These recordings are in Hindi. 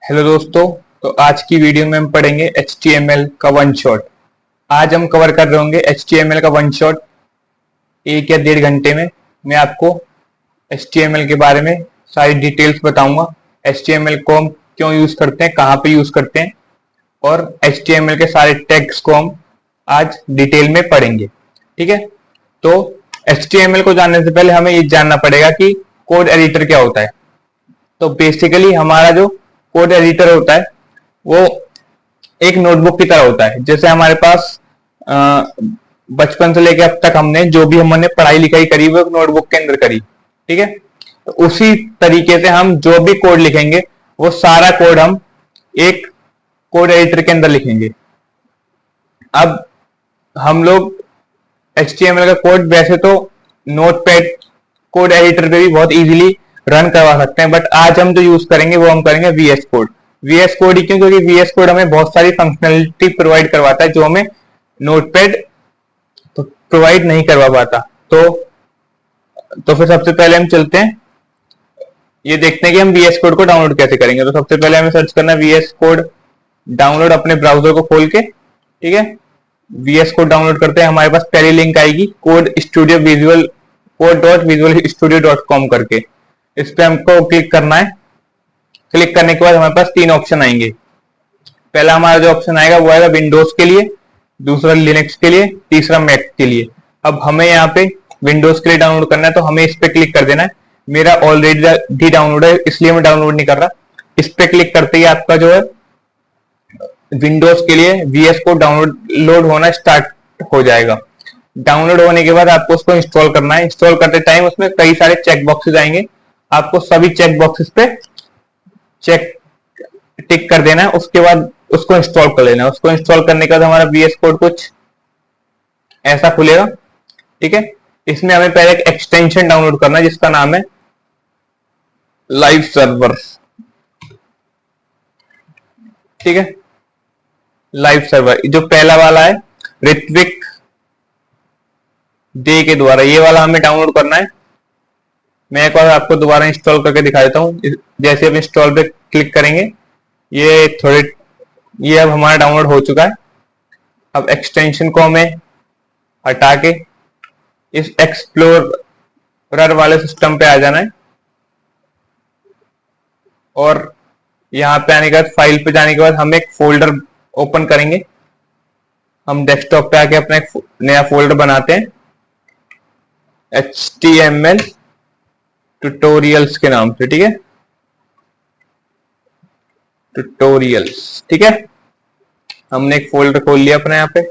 हेलो दोस्तों। तो आज की वीडियो में हम पढ़ेंगे HTML का वन शॉट। आज हम कवर कर रहे होंगे HTML का वन शॉट 1 या 1.5 घंटे में। मैं आपको HTML के बारे में सारी डिटेल्स बताऊंगा। HTML को हम क्यों यूज करते हैं, कहाँ पे यूज करते हैं, और HTML के सारे टैग्स को हम आज डिटेल में पढ़ेंगे। ठीक है, तो HTML को जानने से पहले हमें ये जानना पड़ेगा कि कोड एडिटर क्या होता है। तो बेसिकली हमारा जो कोड एडिटर होता है वो एक नोटबुक की तरह होता है। जैसे हमारे पास बचपन से लेकर अब तक हमने जो भी हमने पढ़ाई लिखाई करी वो एक नोटबुक के अंदर करी। ठीक है, तो उसी तरीके से हम जो भी कोड लिखेंगे वो सारा कोड हम एक कोड एडिटर के अंदर लिखेंगे। अब हम लोग HTML का कोड वैसे तो नोटपैड कोड एडिटर पे भी बहुत इजीली रन करवा सकते हैं, बट आज हम जो यूज करेंगे वो हम करेंगे VS कोड। VS कोड ही क्यों? क्योंकि VS कोड हमें बहुत सारी फंक्शनलिटी प्रोवाइड करवाता है जो हमें नोटपैड प्रोवाइड नहीं करवा पाता। तो फिर सबसे पहले हम चलते हैं, ये देखते हैं कि हम VS कोड को डाउनलोड कैसे करेंगे। तो सबसे पहले हमें सर्च करना है VS कोड डाउनलोड अपने ब्राउजर को खोल के। ठीक है, VS कोड डाउनलोड करते हैं। हमारे पास पहली लिंक आएगी कोड स्टूडियो विजुअल code.visualstudio.com करके। इस पे हमको क्लिक करना है। क्लिक करने के बाद हमारे पास 3 ऑप्शन आएंगे। पहला हमारा जो ऑप्शन आएगा वो आएगा विंडोज के लिए, दूसरा लिनक्स के लिए, तीसरा मैक के लिए। अब हमें यहाँ पे विंडोज के लिए डाउनलोड करना है तो हमें इस पे क्लिक कर देना है। मेरा ऑलरेडी डाउनलोड है इसलिए मैं डाउनलोड नहीं कर रहा। इस पे क्लिक करते ही आपका जो है विंडोज के लिए VS कोड डाउनलोड होना स्टार्ट हो जाएगा। डाउनलोड होने के बाद आपको उसको इंस्टॉल करना है। इंस्टॉल करते टाइम उसमें कई सारे चेक बॉक्सेस आएंगे, आपको सभी चेक बॉक्सेस पे चेक टिक कर देना है। उसके बाद उसको इंस्टॉल कर लेना है। उसको इंस्टॉल करने के बाद हमारा VS कोड कुछ ऐसा खुलेगा। ठीक है, इसमें हमें पहले एक एक्सटेंशन डाउनलोड करना है जिसका नाम है लाइव सर्वर। ठीक है, लाइव सर्वर जो पहला वाला है ऋत्विक डे के द्वारा, ये वाला हमें डाउनलोड करना है। मैं एक बार आपको दोबारा इंस्टॉल करके दिखा देता हूँ। जैसे अब इंस्टॉल पे क्लिक करेंगे ये अब हमारा डाउनलोड हो चुका है। अब एक्सटेंशन को हमें हटा के इस एक्सप्लोरर वाले सिस्टम पे आ जाना है और यहाँ पे आने के बाद फाइल पे जाने के बाद हम एक फोल्डर ओपन करेंगे। हम डेस्कटॉप पे आके अपना एक नया फोल्डर बनाते हैं HTML ट्यूटोरियल्स के नाम से। ठीक है, ट्यूटोरियल्स। ठीक है, हमने एक फोल्डर खोल लिया अपने यहाँ पे।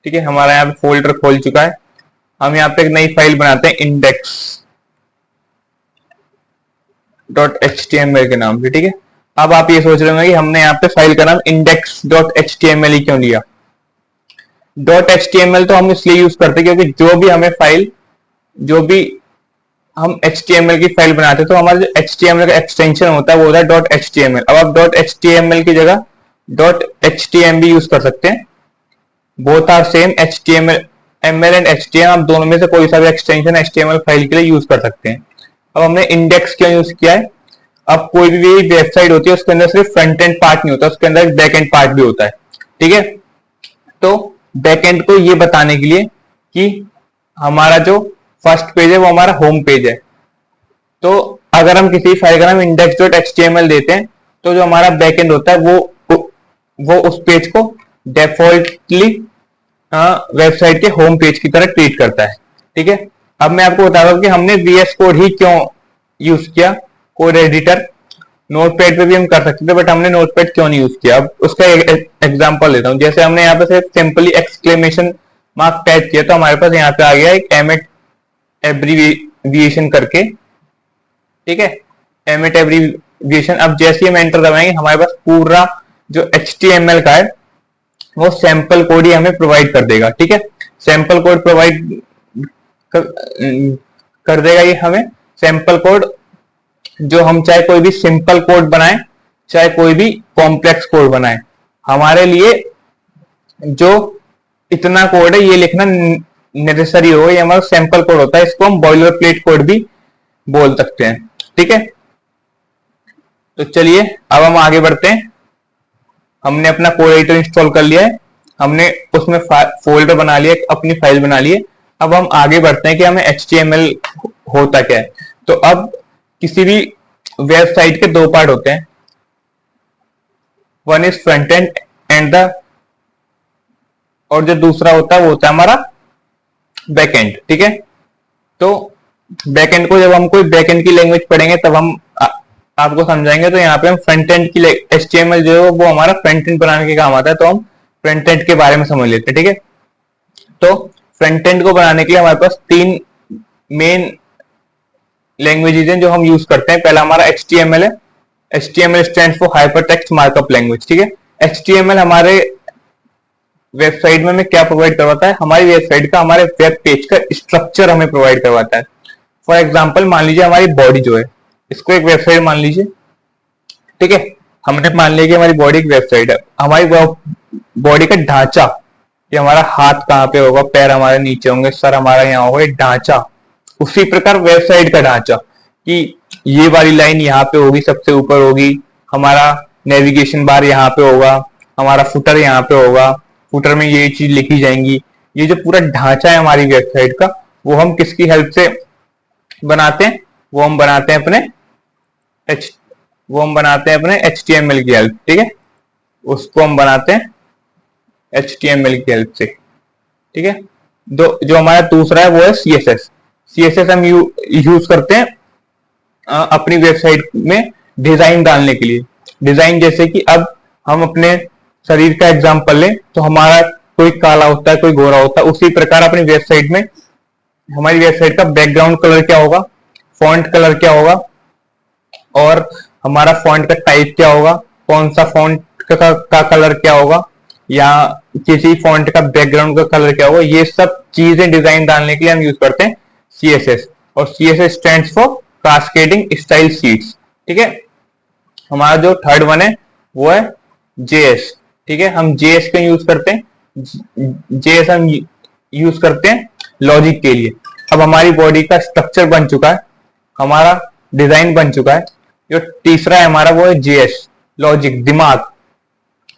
ठीक है, हमारा यहाँ पे फोल्डर खोल चुका है। हम यहाँ पे एक नई फाइल बनाते हैं index.html के नाम से। ठीक है, अब आप ये सोच रहे होंगे कि हमने यहाँ पे फाइल का नाम index.html ही क्यों लिया। .html तो हम इसलिए यूज करते हैं क्योंकि जो भी हम HTML की फाइल बनाते हैं तो हमारा जो HTML का एक्सटेंशन होता है वो होता है .html। अब आप .html की जगह .htm भी यूज कर सकते हैं। Both are same, HTML and HTML, आप दोनों में से कोई सा भी एक्सटेंशन HTML फाइल के लिए यूज कर सकते हैं। अब हमने इंडेक्स क्यों यूज किया है? अब कोई भी वेबसाइट होती है उसके अंदर सिर्फ फ्रंट एंड पार्ट नहीं होता, उसके अंदर बैक एंड पार्ट भी होता है। ठीक है, तो बैकएंड को ये बताने के लिए कि हमारा जो फर्स्ट पेज है वो हमारा होम पेज है। तो अगर हम किसी फाइल का नाम index.html देते हैं तो जो हमारा बैकएंड होता है वो उस पेज को डेफॉल्टली वेबसाइट के होम पेज की तरह ट्रीट करता है। ठीक है, अब मैं आपको बता रहा हूं कि हमने VS कोड ही क्यों यूज किया। कोड एडिटर नोटपैड पे भी हम कर सकते थे बट हमने नोटपैड क्यों नहीं यूज किया। अब उसका एग्जांपल लेता हूं। जैसे हमने यहाँ पे सिर्फ सिंपली एक्सक्लेमेशन मार्क टाइप किया तो हमारे पास यहाँ पे आ गया एक एमिट एब्रीविएशन करके। ठीक है, एमिट एब्रीविएशन। अब जैसे ही हम एंटर दबाएंगे हमारे पास पूरा जो HTML का है वो सैंपल कोड ही हमें प्रोवाइड कर देगा। ठीक है, सैंपल कोड प्रोवाइड कर देगा ये हमें। सैंपल कोड जो हम चाहे कोई भी सिंपल कोड बनाए चाहे कोई भी कॉम्प्लेक्स कोड बनाए, हमारे लिए जो इतना कोड है ये लिखना नेसेसरी हो, ये हमारा सैंपल कोड होता है। इसको हम बॉयलर प्लेट कोड भी बोल सकते हैं। ठीक है, तो चलिए अब हम आगे बढ़ते हैं। हमने अपना कोड एडिटर इंस्टॉल कर लिया है, हमने उसमें फोल्डर बना लिया, अपनी फाइल बना ली है। अब हम आगे बढ़ते हैं कि हमें HTML होता क्या है। तो अब किसी भी वेबसाइट के दो पार्ट होते हैं, one is front end and the, और जो दूसरा होता है वो होता है हमारा बैक एंड। ठीक है, तो बैक एंड को जब हम कोई बैक एंड की लैंग्वेज पढ़ेंगे तब हम आपको समझाएंगे। तो यहाँ पे हम फ्रंट एंड की HTML जो है वो हमारा फ्रंट एंड बनाने के काम आता है, तो हम फ्रंट एंड के बारे में समझ लेते हैं। ठीक है, तो फ्रंट एंड को बनाने के लिए हमारे पास तीन मेन लैंग्वेजेज हैं जो हम यूज करते हैं। पहला हमारा HTML है। HTML stands for hypertext markup language. ठीक है, HTML हमारे वेबसाइट में क्या प्रोवाइड करवाता है, हमारी वेबसाइट का, हमारे वेब पेज का स्ट्रक्चर हमें प्रोवाइड करवाता है। फॉर एग्जांपल मान लीजिए हमारी बॉडी जो है, इसको एक वेबसाइट मान लीजिए। ठीक है, हमने मान लिया कि हमारी बॉडी एक वेबसाइट है। हमारी बॉडी का ढांचा, ये हमारा हाथ कहाँ पे होगा, पैर हमारे नीचे होंगे, सर हमारा यहाँ होगा, ढांचा। उसी प्रकार वेबसाइट का ढांचा कि ये वाली लाइन यहाँ पे होगी, सबसे ऊपर होगी, हमारा नेविगेशन बार यहाँ पे होगा, हमारा फुटर यहाँ पे होगा, फुटर में ये चीज लिखी जाएंगी। ये जो पूरा ढांचा है हमारी वेबसाइट का, वो हम किसकी हेल्प से बनाते हैं, वो हम बनाते हैं अपने HTML की हेल्प। ठीक है, उसको हम बनाते हैं HTML की हेल्प से। ठीक है, जो हमारा दूसरा है वो है CSS। CSS हम यूज करते हैं अपनी वेबसाइट में डिजाइन डालने के लिए। डिजाइन जैसे कि अब हम अपने शरीर का एग्जांपल लें तो हमारा कोई काला होता है, कोई गोरा होता है, उसी प्रकार अपनी वेबसाइट में हमारी वेबसाइट का बैकग्राउंड कलर क्या होगा, फॉन्ट कलर क्या होगा, और हमारा फॉन्ट का टाइप क्या होगा, कौन सा फॉन्ट का कलर क्या होगा, या किसी फॉन्ट का बैकग्राउंड का कलर क्या होगा, ये सब चीजें डिजाइन डालने के लिए हम यूज करते हैं CSS। और CSS stands for cascading style sheets. ठीक है, हमारा जो थर्ड वन है वो है JS। ठीक है, हम JS का यूज करते हैं, JS हम यूज करते हैं लॉजिक के लिए। अब हमारी बॉडी का स्ट्रक्चर बन चुका है, हमारा डिजाइन बन चुका है। जो तीसरा है हमारा वो है JS, लॉजिक, दिमाग।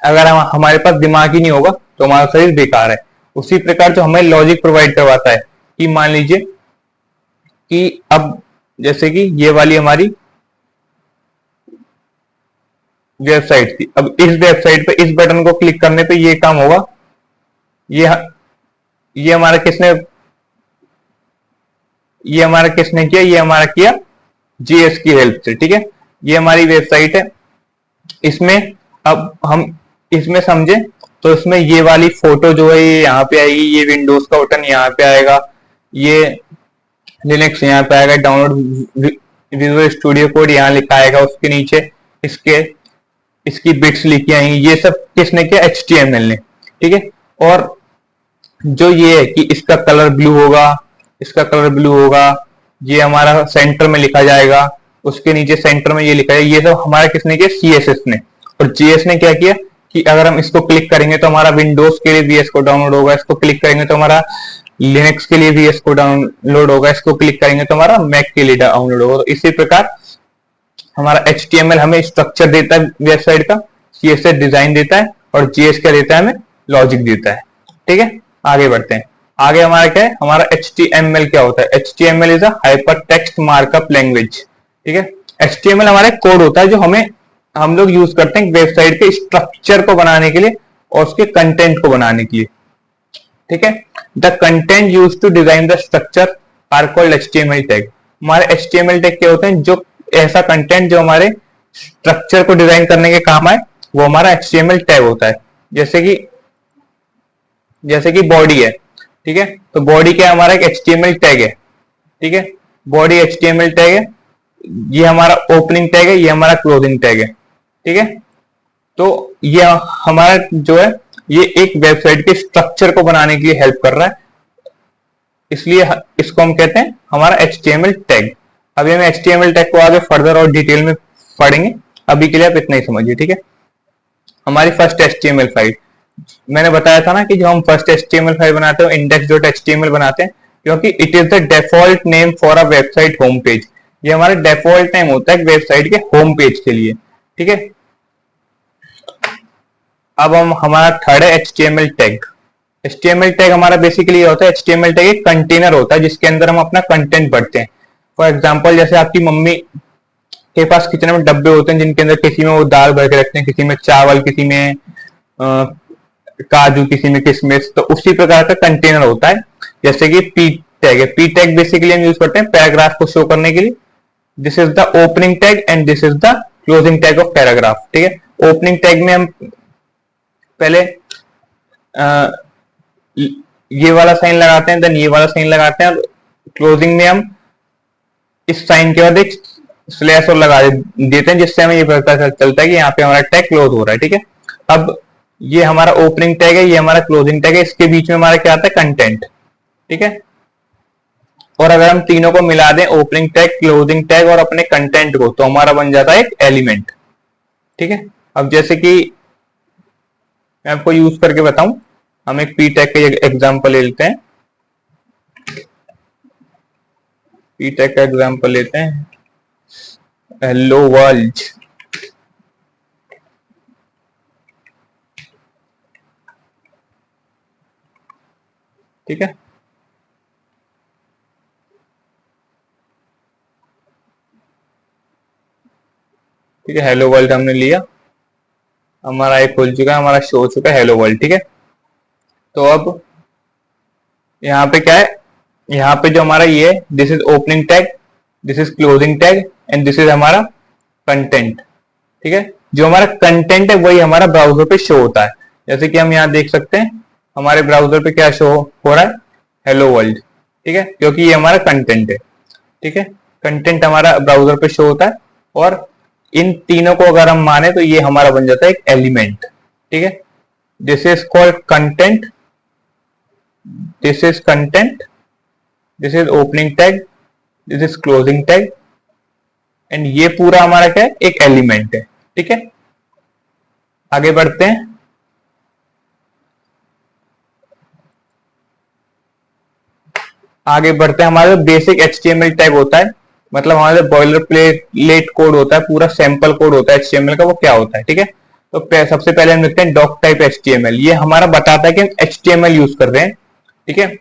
अगर हमारे पास दिमाग ही नहीं होगा तो हमारा शरीर बेकार है। उसी प्रकार जो हमें लॉजिक प्रोवाइड करवाता है कि मान लीजिए कि अब जैसे कि ये वाली हमारी वेबसाइट थी, अब इस वेबसाइट पे इस बटन को क्लिक करने पे ये काम होगा। ये हमारा किसने किया, ये हमारा किया JS की हेल्प से। ठीक है, ये हमारी वेबसाइट है। इसमें अब हम इसमें समझे तो इसमें ये वाली फोटो जो है ये यहाँ पे आएगी, ये विंडोज का बटन यहाँ पे आएगा, ये लिनक्स यहाँ पे आएगा, डाउनलोड विजुअल स्टूडियो कोड यहाँ लिखा आएगा, उसके नीचे इसकी बिट्स लिखी आएंगी। ये सब किसने किया, HTML ने। ठीक है, और जो ये है कि इसका कलर ब्लू होगा, इसका कलर ब्लू होगा, ये हमारा सेंटर में लिखा जाएगा, उसके नीचे सेंटर में ये लिखा जाएगा, ये सब हमारा किसने किया, CSS ने। और JS ने क्या किया कि अगर हम इसको क्लिक करेंगे तो हमारा विंडोज के लिए VS को डाउनलोड होगा, इसको क्लिक करेंगे तो हमारा लिनक्स के लिए VS को डाउनलोड होगा, इसको क्लिक करेंगे तो हमारा मैक के लिए डाउनलोड होगा। तो इसी प्रकार हमारा HTML हमें स्ट्रक्चर देता है वेबसाइट का, CSS डिजाइन देता है, और JS क्या देता है, हमें लॉजिक देता है। ठीक है, आगे बढ़ते हैं। आगे हमारा क्या है, हमारा HTML क्या होता है, HTML is a hyper text markup language. ठीक है, HTML हमारा एक कोड होता है जो हम लोग यूज करते हैं वेबसाइट के स्ट्रक्चर को बनाने के लिए और उसके कंटेंट को बनाने के लिए। ठीक है, the content use to design the structure are called HTML tag. हमारे HTML टैग क्या होते हैं, जो ऐसा कंटेंट जो हमारे स्ट्रक्चर को डिजाइन करने के काम आए, वो हमारा HTML टैग होता है। जैसे कि बॉडी है। ठीक है, तो बॉडी क्या हमारा एक HTML टैग है। ठीक है, बॉडी HTML टैग है, ये हमारा ओपनिंग टैग है, ये हमारा क्लोजिंग टैग है। ठीक है, तो ये हमारा जो है ये एक वेबसाइट के स्ट्रक्चर को बनाने के लिए हेल्प कर रहा है, इसलिए इसको हम कहते हैं हमारा HTML टैग। अभी हम HTML टैग को आगे फर्दर और डिटेल में पढ़ेंगे, अभी के लिए आप इतना ही समझिए। ठीक है, हमारी फर्स्ट HTML फाइल, मैंने बताया था ना कि जो हम फर्स्ट HTML फाइल बनाते हैं index.html बनाते हैं, क्योंकि it is the default name for a website home page. ये हमारा डिफॉल्ट नेम होता है वेबसाइट के होम पेज के लिए। ठीक है। अब हम हमारा थर्ड है HTML टैग। HTML टैग हमारा बेसिकली होता है, HTML टैग एक कंटेनर होता है जिसके अंदर हम अपना कंटेंट भरते हैं। फॉर एग्जाम्पल जैसे आपकी मम्मी के पास किचन में डब्बे होते हैं जिनके अंदर किसी में वो दाल भर के रखते हैं, किसी में चावल, किसी में काजू, किसी में किशमिश, तो उसी प्रकार का कंटेनर होता है। जैसे कि पी टैग है, पी टैग बेसिकली हम यूज करते हैं पैराग्राफ को शो करने के लिए। This is the opening tag and this is the closing tag of paragraph. ठीक है, ओपनिंग टैग में हम पहले ये वाला साइन लगाते हैं, देन ये वाला साइन लगाते हैं, और क्लोजिंग में हम इस साइन के बाद एक स्लैश और लगा देते हैं, जिससे हमें ये पता चलता है कि यहाँ पे हमारा टैग क्लोज हो रहा है। ठीक है, अब ये हमारा ओपनिंग टैग है, ये हमारा क्लोजिंग टैग है, इसके बीच में हमारा क्या आता है, कंटेंट। ठीक है, और अगर हम तीनों को मिला दें, ओपनिंग टैग, क्लोजिंग टैग और अपने कंटेंट को, तो हमारा बन जाता है एक एलिमेंट। ठीक है, अब जैसे कि मैं आपको यूज करके बताऊं, हम एक पी टैग का एग्जांपल ले लेते हैं। पी टैग का एग्जांपल लेते हैं, हेलो वर्ल्ड। ठीक है, ठीक है, हेलो वर्ल्ड हमने लिया, हमारा एक खुल चुका है, हमारा शो हो चुका है हेलो वर्ल्ड। ठीक है, तो अब यहाँ पे क्या है, यहाँ पे जो हमारा ये this is opening tag, this is closing tag and this is हमारा कंटेंट। ठीक है, जो हमारा कंटेंट है वही हमारा ब्राउजर पे शो होता है। जैसे कि हम यहाँ देख सकते हैं हमारे ब्राउजर पे क्या शो हो रहा है, हेलो वर्ल्ड। ठीक है, क्योंकि ये हमारा कंटेंट है। ठीक है, कंटेंट हमारा ब्राउजर पे शो होता है, और इन तीनों को अगर हम माने तो ये हमारा बन जाता है एक एलिमेंट। ठीक है, this is called content, this is content, this is opening tag, this is closing tag, and ये पूरा हमारा क्या है, एक एलिमेंट है। ठीक है, आगे बढ़ते हैं। आगे बढ़ते हैं, हमारा बेसिक HTML टैग होता है, मतलब हमारा बॉयलर प्लेट कोड होता है, पूरा सैंपल कोड होता है HTML का, वो क्या होता है। ठीक है, तो सबसे पहले हम लिखते हैं डॉक टाइप HTML। ये हमारा बताता है कि हम HTML यूज कर रहे हैं। ठीक है,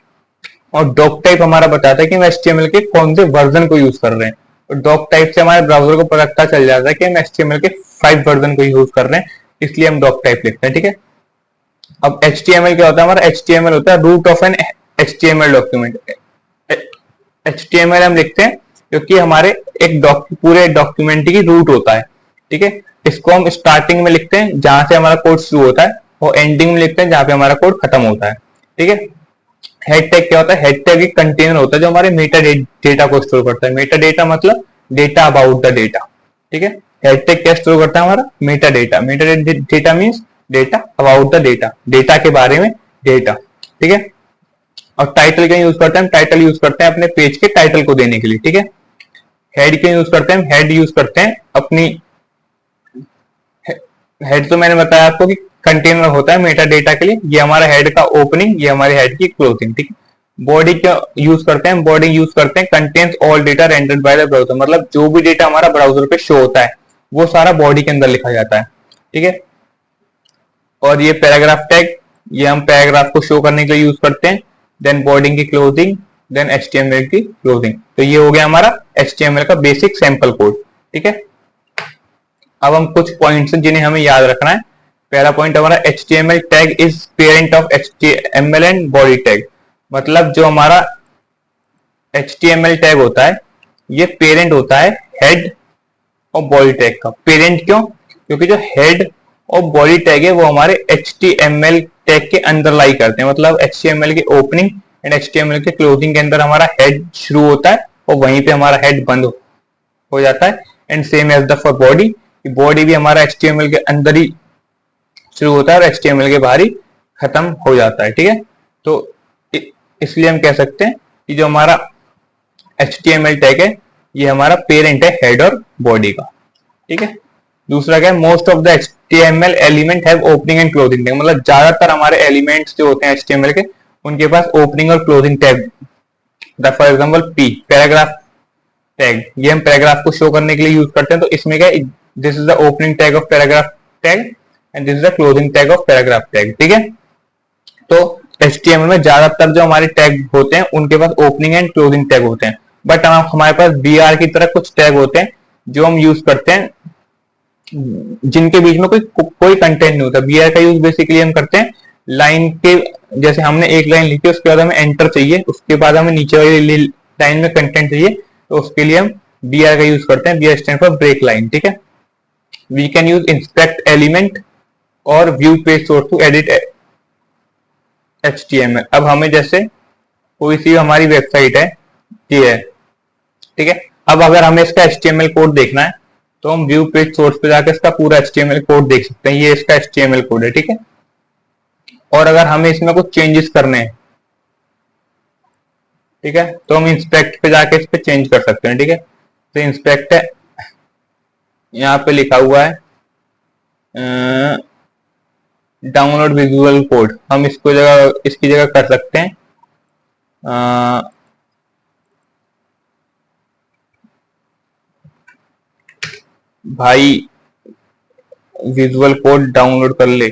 और डॉक टाइप हमारा बताता है कि हम HTML के कौन से वर्जन को यूज कर रहे हैं। और डॉक टाइप से हमारे ब्राउजर को पता चल जाता है कि हम HTML के 5 वर्जन को यूज कर रहे हैं, इसलिए हम डॉक टाइप लिखते हैं। ठीक है, अब HTML क्या होता है, हमारा HTML होता है root of an HTML document. HTML हम लिखते हैं क्योंकि हमारे एक पूरे डॉक्यूमेंट की रूट होता है। ठीक है, इसको हम स्टार्टिंग में लिखते हैं जहां से हमारा कोड शुरू होता है, और एंडिंग में लिखते हैं जहां पे हमारा कोड खत्म होता है। ठीक है, हेड टैग क्या होता है, हेड टैग एक कंटेनर होता है जो हमारे मेटा डेटा को स्टोर करता है। मेटा डेटा मतलब डेटा अबाउट द डेटा। ठीक है, हेड टैग क्या स्टोर करता है, हमारा Meta data. Meta data means data about the data, data के बारे में डेटा। ठीक है, और टाइटल क्या यूज करते हैं, टाइटल यूज करते हैं अपने पेज के टाइटल को देने के लिए। ठीक है, हेड क्या यूज करते हैं, हेड यूज करते हैं अपनी, हेड तो मैंने बताया आपको कि कंटेनर होता है मेटा डेटा के लिए, ये हमारा हेड का ओपनिंग, ये हमारे हेड की क्लोजिंग। ठीक है, बॉडी क्या यूज करते हैं, बॉडी यूज करते हैं contains all data rendered by the browser, मतलब जो भी डेटा हमारा ब्राउजर पे शो होता है वो सारा बॉडी के अंदर लिखा जाता है। ठीक है, और ये पैराग्राफ टैग, ये हम पैराग्राफ को शो करने के लिए यूज करते हैं। देन बॉडी की क्लोजिंग, देन HTML की क्लोजिंग। तो ये हो गया हमारा HTML का बेसिक सैंपल कोड। ठीक है, अब हम कुछ पॉइंट्स जिन्हें हमें याद रखना है। पहला पॉइंट हमारा HTML tag is parent of HTML and body tag, मतलब जो हमारा HTML टैग होता है ये पेरेंट होता है हेड और बॉडी टैग का। पेरेंट क्यों, क्योंकि जो हेड और बॉडी टैग है वो हमारे HTML टैग के अंदर लाई करते हैं, मतलब HTML के ओपनिंग एंड HTML के क्लोजिंग के अंदर हमारा हेड शुरू होता है और वहीं पे हमारा हेड बंद हो जाता है। And same as the for body, body भी हमारा HTML के अंदर ही शुरू होता है और HTML के बाहर ही खत्म हो जाता है। ठीक है, तो इसलिए हम कह सकते हैं कि जो हमारा HTML टैग है ये हमारा पेरेंट है हेड और बॉडी का। ठीक है, दूसरा क्या है, most of the HTML element have opening and closing tag, मतलब ज्यादातर हमारे एलिमेंट्स जो होते हैं HTML के उनके पास ओपनिंग और closing tag. For example P paragraph tag, ये हम पैराग्राफ को शो करने के लिए यूज करते हैं, तो इसमें क्या this is the opening tag of paragraph tag and this is the closing tag of paragraph tag. ठीक है, तो HTML में ज्यादातर जो हमारे टैग होते हैं उनके पास ओपनिंग एंड क्लोजिंग टैग होते हैं, बट हमारे पास BR की तरह कुछ टैग होते हैं जो हम यूज करते हैं जिनके बीच में कोई कंटेंट नहीं होता। BR का यूज बेसिकली हम करते हैं लाइन के, जैसे हमने एक लाइन लिखी उसके बाद हमें एंटर चाहिए, उसके बाद हमें नीचे वाली लाइन में कंटेंट चाहिए, तो उसके लिए हम BR का यूज करते हैं। BR stand for break line. ठीक है, we can use inspect element और view page source to edit HTML। अब हमें जैसे कोई सी हमारी वेबसाइट है, ये है, ठीक है, अब अगर हमें इसका HTML कोड देखना है तो हम व्यू पेज सोर्स पे जाकर इसका पूरा HTML कोड देख सकते हैं। ये इसका HTML कोड है। ठीक है, और अगर हमें इसमें कुछ चेंजेस करने हैं, ठीक है, तो हम इंस्पेक्ट पे जाके इस पे चेंज कर सकते हैं। ठीक है, तो इंस्पेक्ट है, यहाँ पे लिखा हुआ है डाउनलोड विजुअल कोड, हम इसकी जगह कर सकते हैं भाई विजुअल कोड डाउनलोड कर ले।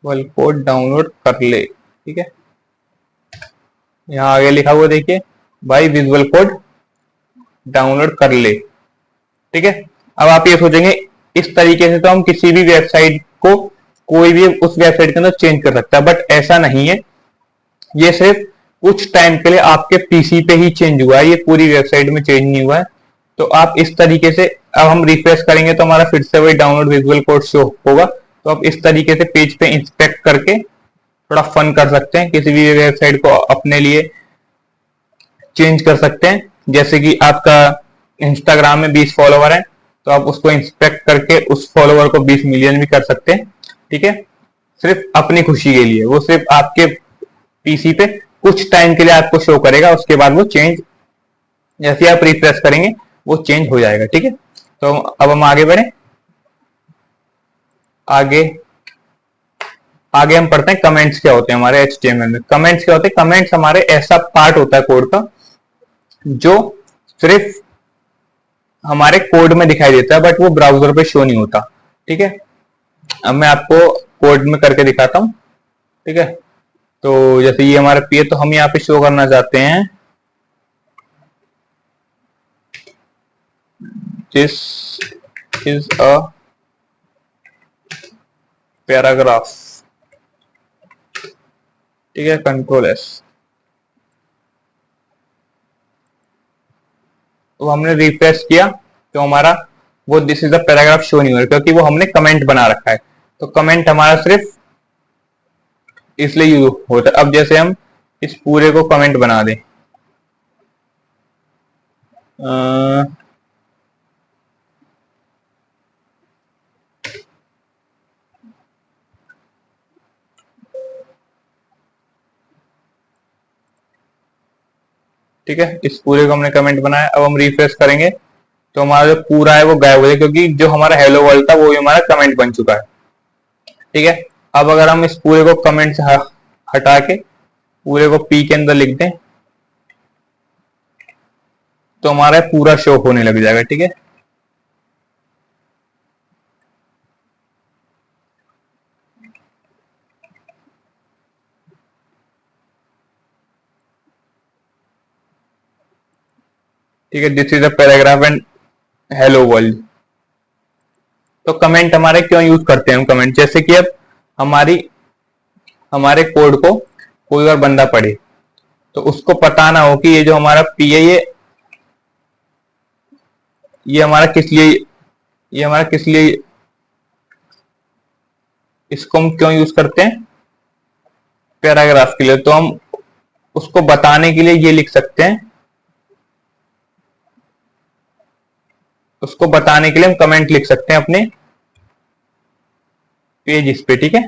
विजुअल कोड डाउनलोड कर ले। ठीक है, यहाँ आगे लिखा हुआ देखिए, भाई विजुअल कोड डाउनलोड कर ले। ठीक है, अब आप ये सोचेंगे इस तरीके से तो हम किसी भी वेबसाइट को कोई भी उस वेबसाइट के अंदर चेंज कर सकता है, बट ऐसा नहीं है। ये सिर्फ कुछ टाइम के लिए आपके पीसी पे ही चेंज हुआ है, ये पूरी वेबसाइट में चेंज नहीं हुआ है। तो आप इस तरीके से, अब हम रिफ्रेश करेंगे तो हमारा फिर से वही डाउनलोड विजुअल कोड शो होगा। तो आप इस तरीके से पेज पे इंस्पेक्ट करके थोड़ा फन कर सकते हैं, किसी भी वेबसाइट को अपने लिए चेंज कर सकते हैं। जैसे कि आपका इंस्टाग्राम में 20 फॉलोवर है, तो आप उसको इंस्पेक्ट करके उस फॉलोवर को 20 मिलियन भी कर सकते हैं। ठीक है, सिर्फ अपनी खुशी के लिए, वो सिर्फ आपके पीसी पे कुछ टाइम के लिए आपको शो करेगा, उसके बाद वो चेंज, जैसे आप रिफ्रेश करेंगे वो चेंज हो जाएगा। ठीक है, तो अब हम आगे बढ़े, आगे आगे हम पढ़ते हैं कमेंट्स क्या होते हैं हमारे HTML में। कमेंट्स क्या होते हैं? कमेंट्स हमारे ऐसा पार्ट होता है कोड का जो सिर्फ हमारे कोड में दिखाई देता है, बट वो ब्राउजर पे शो नहीं होता। ठीक है, अब मैं आपको कोड में करके दिखाता हूं। ठीक है, तो जैसे ये हमारा पी है, तो हम यहाँ पे शो करना चाहते हैं दिस इज अ पैराग्राफ। ठीक है, कंट्रोल S। तो हमने रिफ्रेश किया तो हमारा वो this is the paragraph show नहीं हो रहा, क्योंकि वो हमने कमेंट बना रखा है। तो कमेंट हमारा सिर्फ इसलिए यूज होता है। अब जैसे हम इस पूरे को कमेंट बना दें, ठीक है, इस पूरे को हमने कमेंट बनाया। अब हम रिफ्रेश करेंगे तो हमारा जो पूरा है वो गायब हो जाए, क्योंकि जो हमारा हेलो वर्ल्ड था वो भी हमारा कमेंट बन चुका है। ठीक है, अब अगर हम इस पूरे को कमेंट से हटा के पूरे को पी के अंदर लिख दें तो हमारा पूरा शो होने लग जाएगा। ठीक है, ठीक है, this is a paragraph and hello world. तो कमेंट हमारे क्यों यूज करते हैं हम कमेंट? जैसे कि अब हमारे कोड को कोई और बंदा पढ़े, तो उसको पता ना हो कि ये जो हमारा पी है ये हमारा किस लिए, ये हमारा किस लिए, इसको हम क्यों यूज करते हैं? पैराग्राफ के लिए। तो हम उसको बताने के लिए ये लिख सकते हैं, उसको बताने के लिए हम कमेंट लिख सकते हैं अपने पेज इस पे। ठीक है,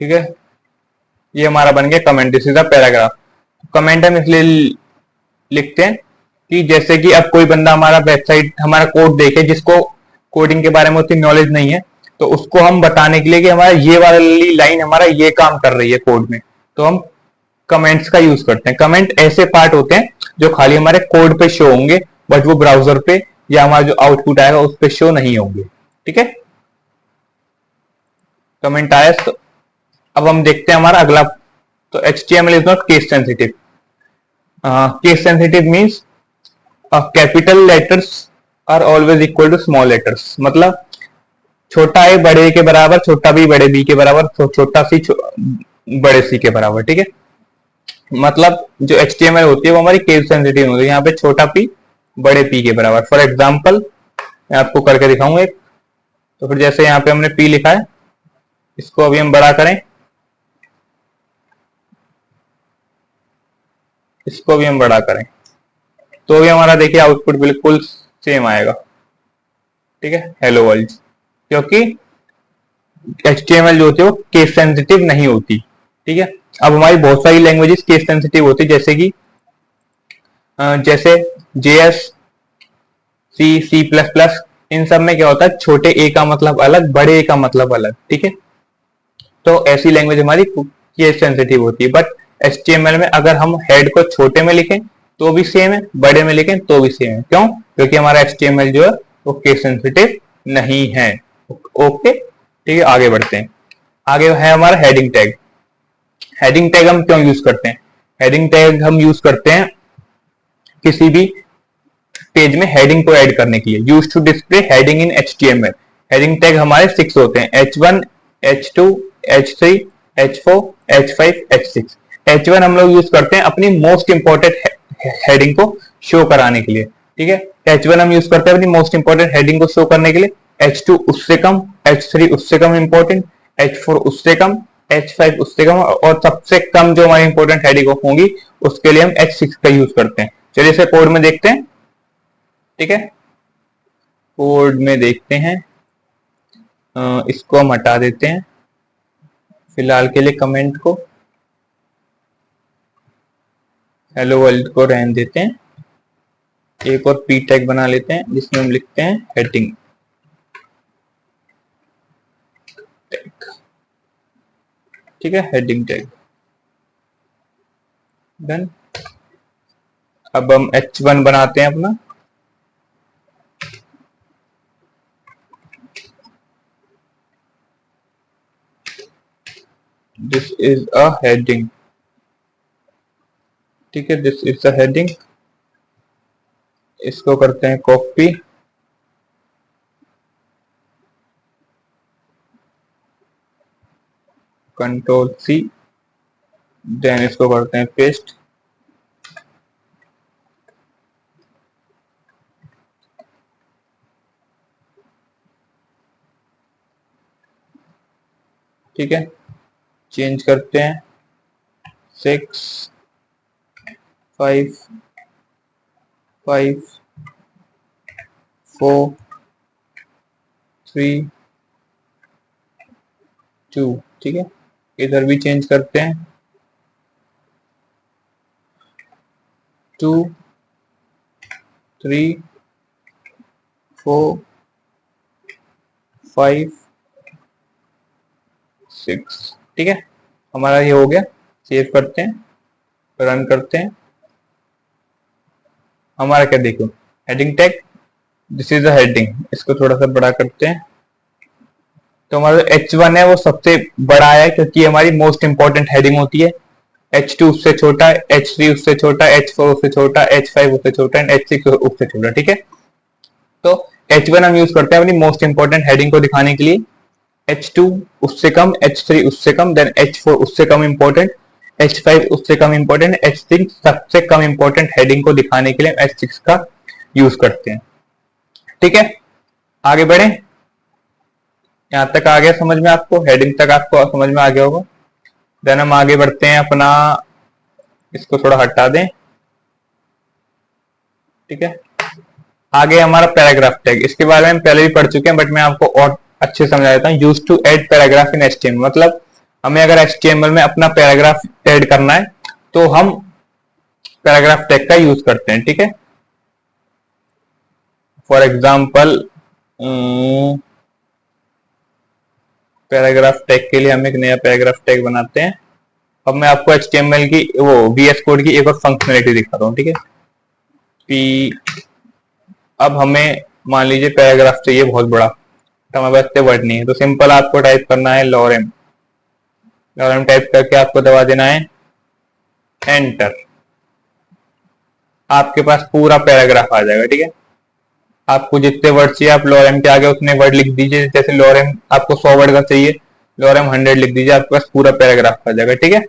ठीक है, ये हमारा बन गया comment, this is a paragraph. Comment हम इसलिए लिखते हैं कि जैसे कि अब कोई बंदा हमारा वेबसाइट हमारा कोड देखे जिसको कोडिंग के बारे में उतनी नॉलेज नहीं है, तो उसको हम बताने के लिए कि हमारा ये वाली लाइन हमारा ये काम कर रही है कोड में, तो हम कमेंट्स का यूज करते हैं। कमेंट ऐसे पार्ट होते हैं जो खाली हमारे कोड पे शो होंगे, बट वो ब्राउजर पे या हमारा जो आउटपुट आएगा उस पे शो नहीं होंगे। ठीक है, कमेंट आया। तो अब हम देखते हैं हमारा अगला। तो HTML is not case sensitive. Case sensitive means capital letters are always equal to small letters. मतलब छोटा ए बड़े के बराबर, छोटा बी बड़े बी के बराबर, छोटा सी बड़े सी के बराबर। ठीक है, मतलब जो HTML होती है वो हमारी केस सेंसिटिव होती है। यहाँ पे छोटा पी बड़े पी के बराबर। फॉर एग्जाम्पल मैं आपको करके दिखाऊंगा एक। तो फिर जैसे यहाँ पे हमने पी लिखा है, इसको अभी हम बड़ा करें, इसको भी हम बड़ा करें, तो भी हमारा देखिए आउटपुट बिल्कुल सेम आएगा। ठीक है, हेलो वर्ल्ड, क्योंकि HTML जो होती है वो केस सेंसिटिव नहीं होती। ठीक है, अब हमारी बहुत सारी लैंग्वेजेस केस सेंसिटिव होती है, जैसे कि जैसे JS, C++, इन सब में क्या होता है, छोटे ए का मतलब अलग, बड़े ए का मतलब अलग। ठीक है, तो ऐसी लैंग्वेज हमारी केस सेंसिटिव होती है। बट HTML में अगर हम हेड को छोटे में लिखें तो भी सेम है, बड़े में लिखें तो भी सेम है। क्यों? क्योंकि हमारा HTML जो है वो केस सेंसिटिव नहीं है। ओके, ठीक है, आगे बढ़ते हैं। आगे है हमारा हेडिंग टैग। हेडिंग टैग हम क्यों यूज करते हैं? हेडिंग टैग हम यूज करते हैं किसी भी पेज में हेडिंग को ऐड करने के लिए। Use to display heading in HTML। Heading tag हमारे 6 होते हैं, H1, H2, H3, H4, H5, H6। H1 हम लोग यूज करते हैं अपनी मोस्ट इंपॉर्टेंट हेडिंग को शो कराने के लिए। ठीक है, H1 हम यूज करते हैं अपनी मोस्ट इंपॉर्टेंट हेडिंग को शो करने के लिए, H2 उससे कम, H3 उससे कम इंपॉर्टेंट, H4 उससे कम, H5 उससे कम, और सबसे कम जो हमारी इंपॉर्टेंट हेडिंग होंगी उसके लिए हम H6 का यूज करते हैं। चलिए इसे कोड में देखते हैं। ठीक है, कोड में देखते हैं। इसको हम हटा देते हैं फिलहाल के लिए, कमेंट को, हेलो वर्ल्ड को रहने देते हैं। एक और पी टैग बना लेते हैं जिसमें हम लिखते हैं हेडिंग टैग। ठीक है, हेडिंग टैग डन। अब हम H1 बनाते हैं अपना। This is a heading. ठीक है, दिस इज अ हेडिंग। इसको करते हैं कॉपी, Ctrl+C, देन इसको करते हैं पेस्ट। ठीक है, चेंज करते हैं 6, 5, 5, 4, 3, 2। ठीक है, इधर भी चेंज करते हैं 2, 3, 4, 5, 6। ठीक है, हमारा ये हो गया। सेव करते हैं, रन करते हैं। हमारा क्या देखो, heading tag, this is a heading. इसको थोड़ा सा बड़ा करते हैं। तो हमारा जो H1 है वो सबसे बड़ा है क्योंकि हमारी मोस्ट इंपॉर्टेंट हेडिंग होती है। H2 उससे छोटा, H3 उससे छोटा, H4 उससे छोटा, H5 उससे छोटा एंड H6 उससे छोटा। ठीक है, तो H1 हम यूज करते हैं अपनी मोस्ट इंपॉर्टेंट हेडिंग को दिखाने के लिए। H2 उससे कम, H3 उससे कम, देन H4 उससे कम इंपॉर्टेंट, H5 उससे कम इंपॉर्टेंट, H6 सबसे कम इंपॉर्टेंट हेडिंग को दिखाने के लिए H6 का यूज करते हैं। ठीक है, आगे बढ़े। यहां तक आ गया समझ में आपको? हेडिंग तक आपको समझ में आ गया होगा। देन हम आगे बढ़ते हैं अपना, इसको थोड़ा हटा दें। ठीक है, आगे हमारा पैराग्राफ टैग। इसके बारे में हम पहले भी पढ़ चुके हैं बट मैं आपको और अच्छे समझा देता हूँ। Use to add paragraph in HTML, मतलब हमें अगर HTML में अपना पैराग्राफ ऐड करना है तो हम पैराग्राफ टैग का यूज करते हैं। ठीक है, फॉर एग्जाम्पल पैराग्राफ टैग के लिए हम एक नया पैराग्राफ टैग बनाते हैं। अब मैं आपको HTML की वो VS कोड की एक और फंक्शनलिटी दिखाता हूँ, ठीक है। अब हमें मान लीजिए पैराग्राफ चाहिए बहुत बड़ा, तो हमारे पास इतने वर्ड नहीं है, तो सिंपल आपको टाइप करना है लॉरेम। लॉरेम टाइप करके आपको दबा देना है एंटर। आपके पास पूरा पैराग्राफ आ जाएगा, ठीक है। आपको जितने वर्ड चाहिए आप लॉरेम के आगे उतने वर्ड लिख दीजिए। जैसे लॉरेम आपको 100 वर्ड का चाहिए, लॉरेम 100 लिख दीजिए, आपके पास पूरा पैराग्राफ आ जाएगा, ठीक है।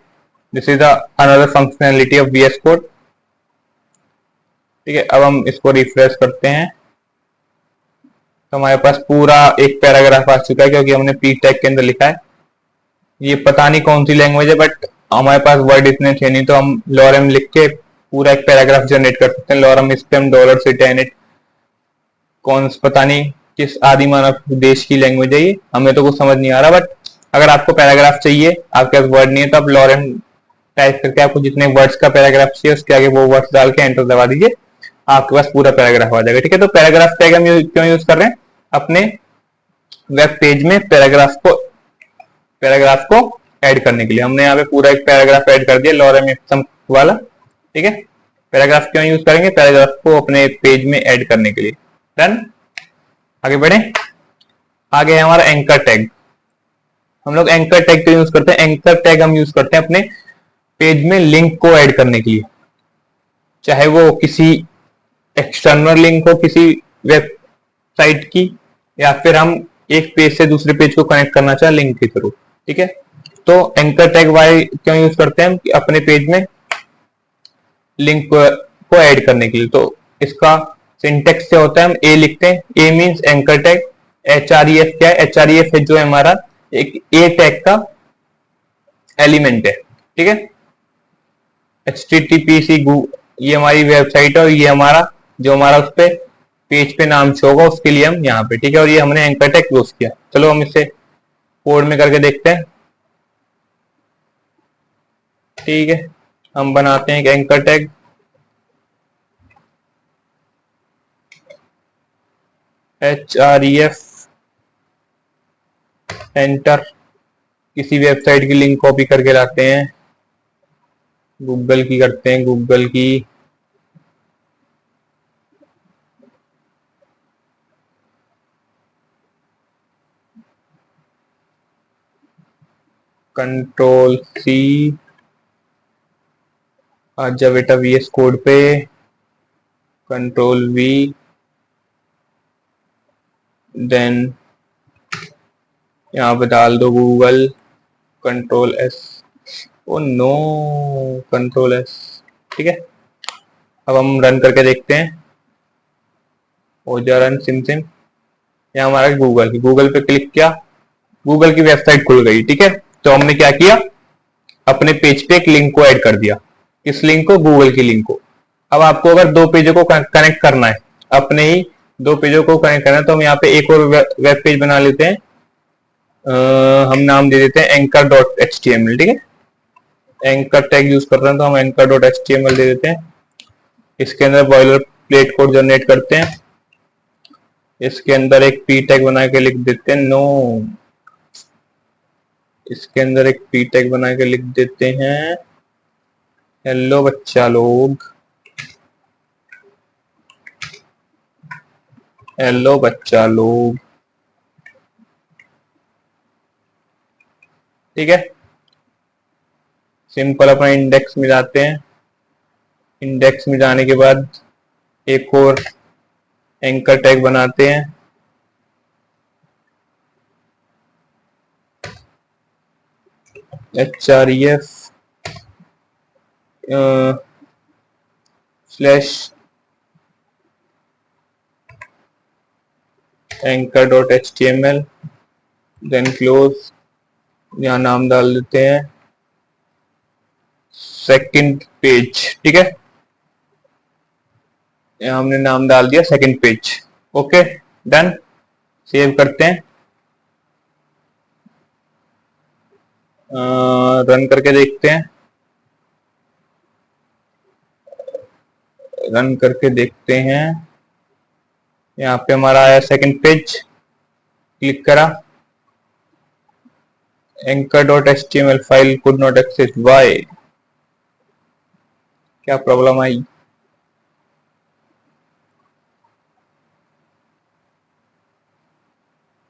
This is another functionality of VS code, ठीक है। अब हम इसको रिफ्रेश करते हैं तो हमारे पास पूरा एक पैराग्राफ आ चुका है, क्योंकि हमने पी टैग के अंदर लिखा है। ये पता नहीं कौन सी लैंग्वेज है, बट हमारे पास वर्ड इतने थे नहीं, तो हम लॉरेम लिख के पूरा एक पैराग्राफ जनरेट कर सकते हैं। लॉरेम इस पे हम डॉलर से टेनिट कौन पता नहीं किस आदि मानव देश की लैंग्वेज है ये, हमें तो कुछ समझ नहीं आ रहा। बट अगर आपको पैराग्राफ चाहिए, आपके पास वर्ड नहीं है, तो आप लॉरेम टाइप करके आपको जितने वर्ड्स का पैराग्राफ चाहिए उसके आगे वो वर्ड्स डाल के एंटर दबा दीजिए, आपके पास पूरा पैराग्राफ आ जाएगा, ठीक है। तो पैराग्राफ टैग हम क्यों यूज कर रहे हैं? अपने वेब पेज में पैराग्राफ को ऐड करने के लिए। हमने यहाँ पे पूरा एक पैराग्राफ ऐड कर दिया लॉरेम इप्सम वाला, ठीक है। पैराग्राफ क्यों यूज करेंगे? पैराग्राफ को अपने पेज में ऐड करने के लिए। डन, आगे बढ़े। आगे है हमारा एंकर टैग। हम लोग एंकर टैग क्यों यूज करते हैं? एंकर टैग हम यूज करते हैं अपने पेज में लिंक को ऐड करने के लिए, चाहे वो किसी एक्सटर्नल लिंक हो किसी वेबसाइट की, या फिर हम एक पेज से दूसरे पेज को कनेक्ट करना चाहे लिंक के थ्रू, ठीक है। तो एंकर टैग वाई क्यों यूज करते हैं हम? कि अपने पेज में लिंक को ऐड करने के लिए। तो इसका सिंटेक्स क्या होता है? हम ए लिखते हैं, ए मींस एंकर टैग। HREF क्या है? HREF है जो हमारा एक ए टैग का एलिमेंट है, ठीक है। HTTPC ये हमारी वेबसाइट है, और ये हमारा जो हमारा उस पे पेज पे नाम शो होगा उसके लिए हम यहाँ पे, ठीक है। और ये हमने एंकर टैग यूज किया। चलो हम इसे कोड में करके देखते हैं, ठीक है। हम बनाते हैं एक एंकर टैग, HREF एंटर। किसी वेबसाइट की लिंक कॉपी करके लाते हैं, गूगल की करते हैं, गूगल की Ctrl+C, आजा बेटा VS कोड पे, Ctrl+V, देन यहाँ पे डाल दो Google, Ctrl+S, oh no, Ctrl+S, ठीक है। अब हम रन करके देखते हैं, हो जा रन सिम सिम। यहाँ हमारा गूगल पे क्लिक किया, गूगल की वेबसाइट खुल गई, ठीक है। तो हमने क्या किया? अपने पेज पे एक लिंक को ऐड कर दिया। किस लिंक को? गूगल की लिंक को। अब आपको अगर दो पेजों को कनेक्ट करना है, अपने ही दो पेजों को कनेक्ट करना है, तो हम यहाँ पे एक और वेब पेज बना लेते हैं। हम नाम दे देते हैं anchor.html, ठीक है। एंकर टैग यूज कर रहे हैं तो हम anchor.html दे देते हैं। इसके अंदर बॉयलर प्लेट कोड जनरेट करते हैं, इसके अंदर एक पी टैग बना के लिख देते हैं, नो, इसके अंदर एक पी टैग बना के लिख देते हैं, हेलो बच्चा लोग, हेलो बच्चा लोग, ठीक है। सिंपल अपना इंडेक्स में जाते हैं, इंडेक्स में जाने के बाद एक और एंकर टैग बनाते हैं, HREF slash anchor.html, then close. यहाँ नाम डाल देते हैं सेकंड पेज, ठीक है। यहाँ हमने नाम डाल दिया second page, okay done. Save करते हैं, रन करके देखते हैं, रन करके देखते हैं। यहाँ पे हमारा आया सेकंड पेज, क्लिक करा, anchor.html file could not access, why, क्या प्रॉब्लम आई?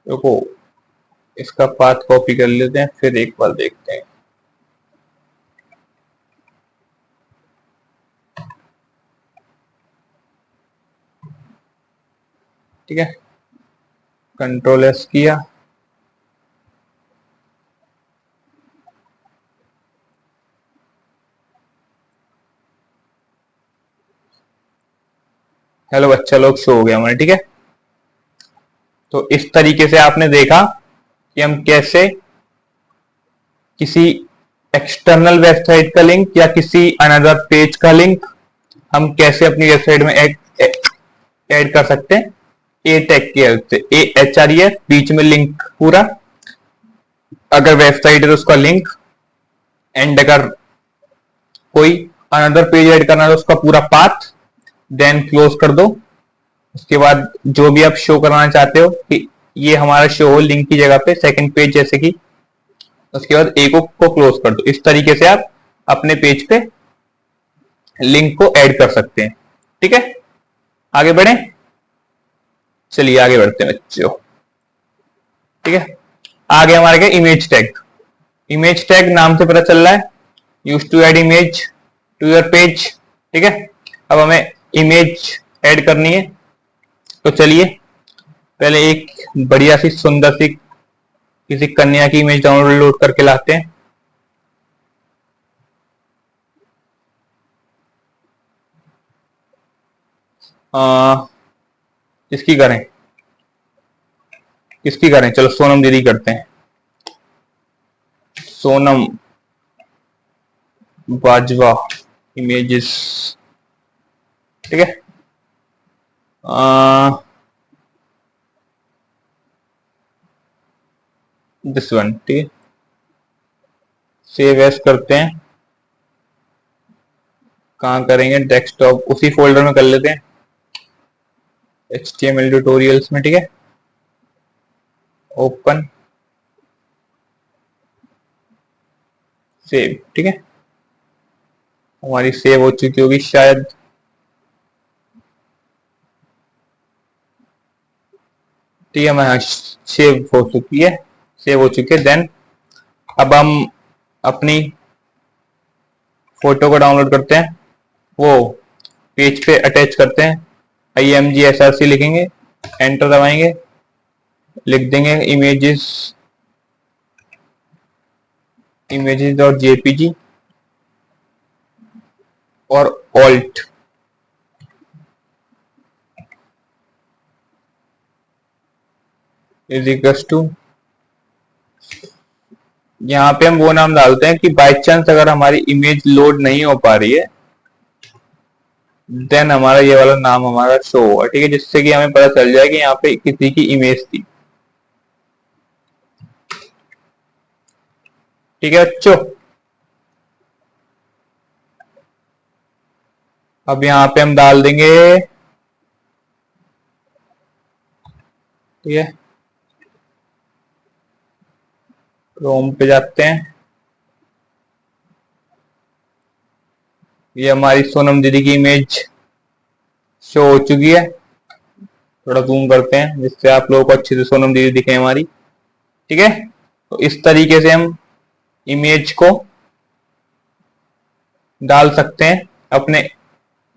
देखो, इसका पाथ कॉपी कर लेते हैं, फिर एक बार देखते हैं। ठीक है, कंट्रोल एस किया, हेलो बच्चा लोग शो हो गया हमारे। ठीक है, तो इस तरीके से आपने देखा कि हम कैसे किसी एक्सटर्नल वेबसाइट का लिंक या किसी अनदर पेज का लिंक हम कैसे अपनी वेबसाइट में ऐड कर सकते हैं ए टैग की हेल्प से। AHREF बीच में लिंक पूरा, अगर वेबसाइट है तो उसका लिंक, एंड अगर कोई अनदर पेज ऐड करना है तो उसका पूरा पाथ, देन क्लोज कर दो। उसके बाद जो भी आप शो कराना चाहते हो कि ये हमारा शो हो लिंक की जगह पे सेकंड पेज जैसे कि, उसके बाद ए को क्लोज कर दो। इस तरीके से आप अपने पेज पे लिंक को ऐड कर सकते हैं। ठीक है, आगे बढ़े, चलिए आगे बढ़ते हैं बच्चों। ठीक है, आगे हमारे क्या, इमेज टैग। इमेज टैग नाम से पता चल रहा है use to add image to your page. ठीक है, अब हमें इमेज ऐड करनी है, तो चलिए पहले एक बढ़िया सी सुंदर सी किसी कन्या की इमेज डाउनलोड करके लाते हैं। किसकी करें, किसकी करें, चलो सोनम दीदी करते हैं, सोनम बाजवा इमेजेस। ठीक है, दिस वन। ठीक है, सेव एज करते हैं, कहाँ करेंगे, डेस्कटॉप, उसी फोल्डर में कर लेते हैं, HTML ट्यूटोरियल्स में। ठीक है, ओपन, सेव। ठीक है, हमारी सेव हो चुकी होगी शायद, ठीक है, मैं सेव हो चुकी है, सेव हो चुकी है। देन अब हम अपनी फोटो को डाउनलोड करते हैं, वो पेज पे अटैच करते हैं, IMG_SRC लिखेंगे, एंटर दबाएंगे, लिख देंगे images.jpg और ऑल्ट, इज इक्वल्स टू, यहाँ पे हम वो नाम डालते हैं कि बाय चांस अगर हमारी इमेज लोड नहीं हो पा रही है, देन हमारा ये वाला नाम हमारा शो होगा। ठीक है, जिससे कि हमें पता चल जाए कि यहाँ पे किसी की इमेज थी। ठीक है बच्चों, अब यहाँ पे हम डाल देंगे, ठीक है, क्रोम पे जाते हैं, ये हमारी सोनम दीदी की इमेज शो हो चुकी है। थोड़ा जूम करते हैं जिससे आप लोगों को अच्छे से सोनम दीदी दिखे हमारी। ठीक है, तो इस तरीके से हम इमेज को डाल सकते हैं, अपने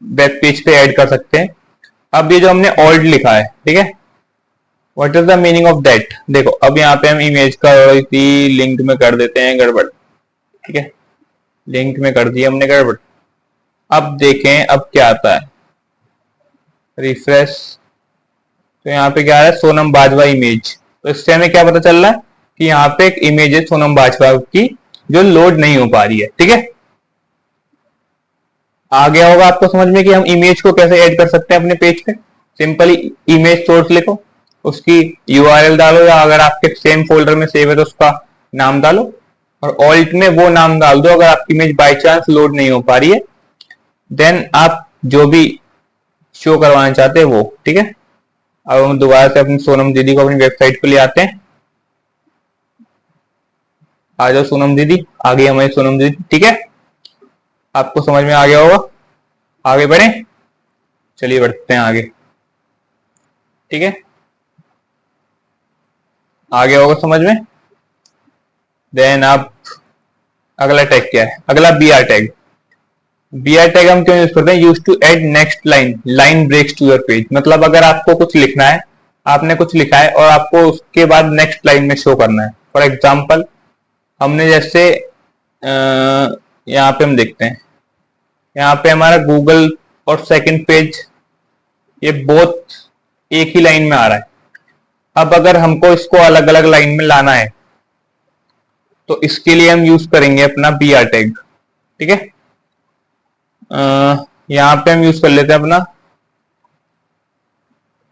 वेब पेज पे ऐड कर सकते हैं। अब ये जो हमने ऑल्ट लिखा है, ठीक है, what is the meaning of that, देखो अब यहाँ पे हम इमेज का लिंक में कर देते हैं गड़बड़। ठीक है, लिंक में कर दिया हमने गड़बड़। अब देखें अब क्या आता है, रिफ्रेश, तो यहाँ पे क्या है, सोनम बाजवा इमेज। तो इससे हमें क्या पता चल रहा है कि यहाँ पे एक इमेज है सोनम बाजवा की जो लोड नहीं हो पा रही है। ठीक है, आ गया होगा आपको समझ में कि हम इमेज को कैसे ऐड कर सकते हैं अपने पेज पे। सिंपली इमेज सोर्स लिखो, उसकी URL डालो, या अगर आपके सेम फोल्डर में सेव है तो उसका नाम डालो, और ऑल्ट में वो नाम डाल दो अगर आपकी इमेज बाय चांस लोड नहीं हो पा रही है, देन आप जो भी शो करवाना चाहते हैं वो। ठीक है, अब हम दोबारा से अपनी सोनम दीदी को अपनी वेबसाइट पे ले आते हैं। आ जाओ सोनम दीदी, आ गई हमारी सोनम दीदी। ठीक है, आपको समझ में आ गया होगा। आगे बढ़े, चलिए बढ़ते हैं आगे। ठीक है, आ गया होगा समझ में। देन आप अगला टैग क्या है? अगला B R tag. B R tag हम क्यों यूज करते हैं? Use to add next line, line breaks to your page. मतलब अगर आपको कुछ लिखना है, आपने कुछ लिखा है और आपको उसके बाद नेक्स्ट लाइन में शो करना है। फॉर एग्जाम्पल, हमने जैसे यहाँ पे हम देखते हैं, यहाँ पे हमारा गूगल और सेकंड पेज ये बोथ एक ही लाइन में आ रहा है। अब अगर हमको इसको अलग अलग लाइन में लाना है तो इसके लिए हम यूज करेंगे अपना बी आर टैग। ठीक है, यहां पे हम यूज कर लेते हैं अपना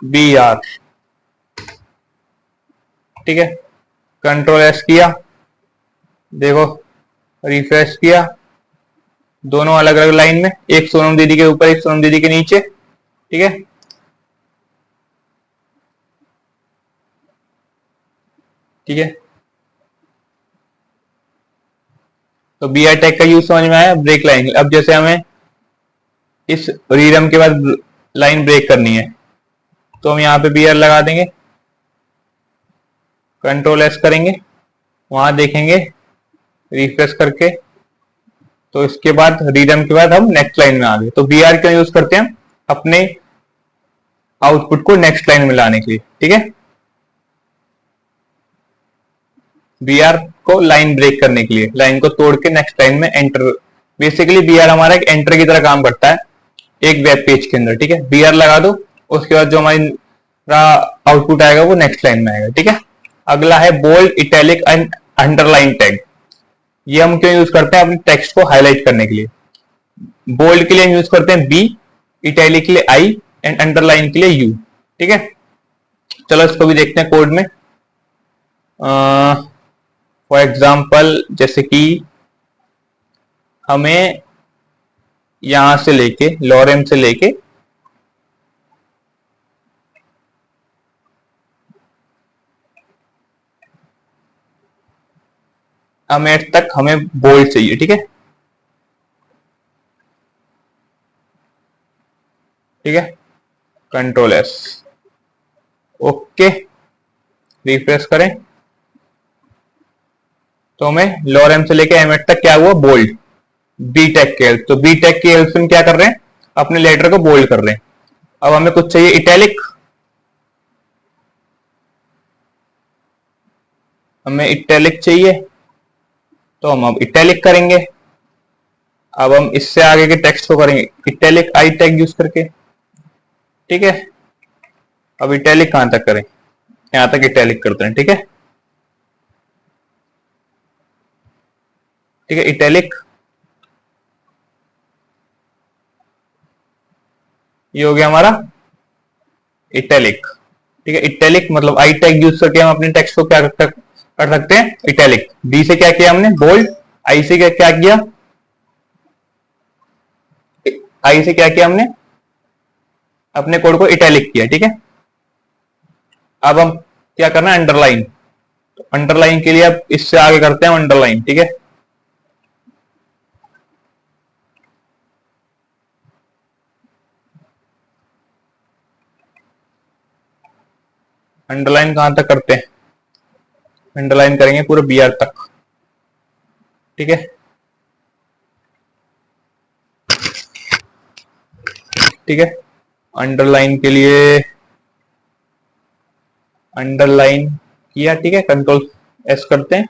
बी आर। ठीक है, कंट्रोल एस किया, देखो रिफ्रेश किया, दोनों अलग अलग लाइन में, एक सोनम दीदी के ऊपर एक सोनम दीदी के नीचे। ठीक है, ठीक है, तो बी आर टैग का यूज समझ में आया। ब्रेक लाइन, अब जैसे हमें इस रीडम के बाद लाइन ब्रेक करनी है तो हम यहाँ पे बी आर लगा देंगे, कंट्रोल एस करेंगे, वहां देखेंगे रिफ्रेश करके, तो इसके बाद रीडम के बाद हम नेक्स्ट लाइन में आ गए। तो बी आर क्यों यूज करते हैं? अपने आउटपुट को नेक्स्ट लाइन में लाने के लिए। ठीक है, बी आर को लाइन ब्रेक करने के लिए, लाइन को तोड़ के नेक्स्ट लाइन में एंटर। बेसिकली बी आर हमारा एक एंटर की तरह काम करता है एक वेब पेज के अंदर। ठीक है, बी आर लगा दो, उसके बाद जो हमारा आउटपुट आएगा वो नेक्स्ट लाइन में आएगा। ठीक है, अगला है bold, italic and underline tag. ये हम क्यों यूज करते हैं? अपने टेक्स्ट को हाईलाइट करने के लिए। बोल्ड के लिए हम यूज करते हैं बी, इटैलिक के लिए आई एंड अंडरलाइन के लिए यू। ठीक है, चलो इसको भी देखते हैं कोड में। फॉर एग्जाम्पल, जैसे कि हमें यहां से लेके लॉरेम से लेके अमेर तक हमें बोल्ड चाहिए। ठीक है, ठीक है, कंट्रोल एस, ओके, रिफ्रेश करें तो हमें लॉरेम से लेके एमेट तक क्या हुआ? बोल्ड। बी टैग के हेल्प, तो बी टैग की हेल्प से हम क्या कर रहे हैं? अपने लेटर को बोल्ड कर रहे हैं। अब हमें कुछ चाहिए इटैलिक, हमें इटैलिक चाहिए तो हम अब इटैलिक करेंगे। अब हम इससे आगे के टेक्स्ट को करेंगे इटैलिक आई टैग यूज करके। ठीक है, अब इटैलिक कहां तक करें? यहां तक इटैलिक करते हैं। ठीक है, ठीक है, इटैलिक, ये हो गया हमारा इटैलिक। ठीक है, इटैलिक मतलब आई टैग यूज करके हम अपने टेक्स्ट को क्या कर सकते हैं? इटैलिक। बी से क्या किया हमने? बोल्ड। आई से क्या किया? आई से क्या किया हमने? अपने कोड को इटैलिक किया। ठीक है, अब हम क्या करना है? अंडरलाइन। तो अंडरलाइन के लिए अब इससे आगे करते हैं अंडरलाइन। ठीक है, अंडरलाइन कहां तक करते हैं? अंडरलाइन करेंगे पूरे बी आर तक। ठीक है, ठीक है, अंडरलाइन के लिए अंडरलाइन किया। ठीक है, कंट्रोल एस करते हैं,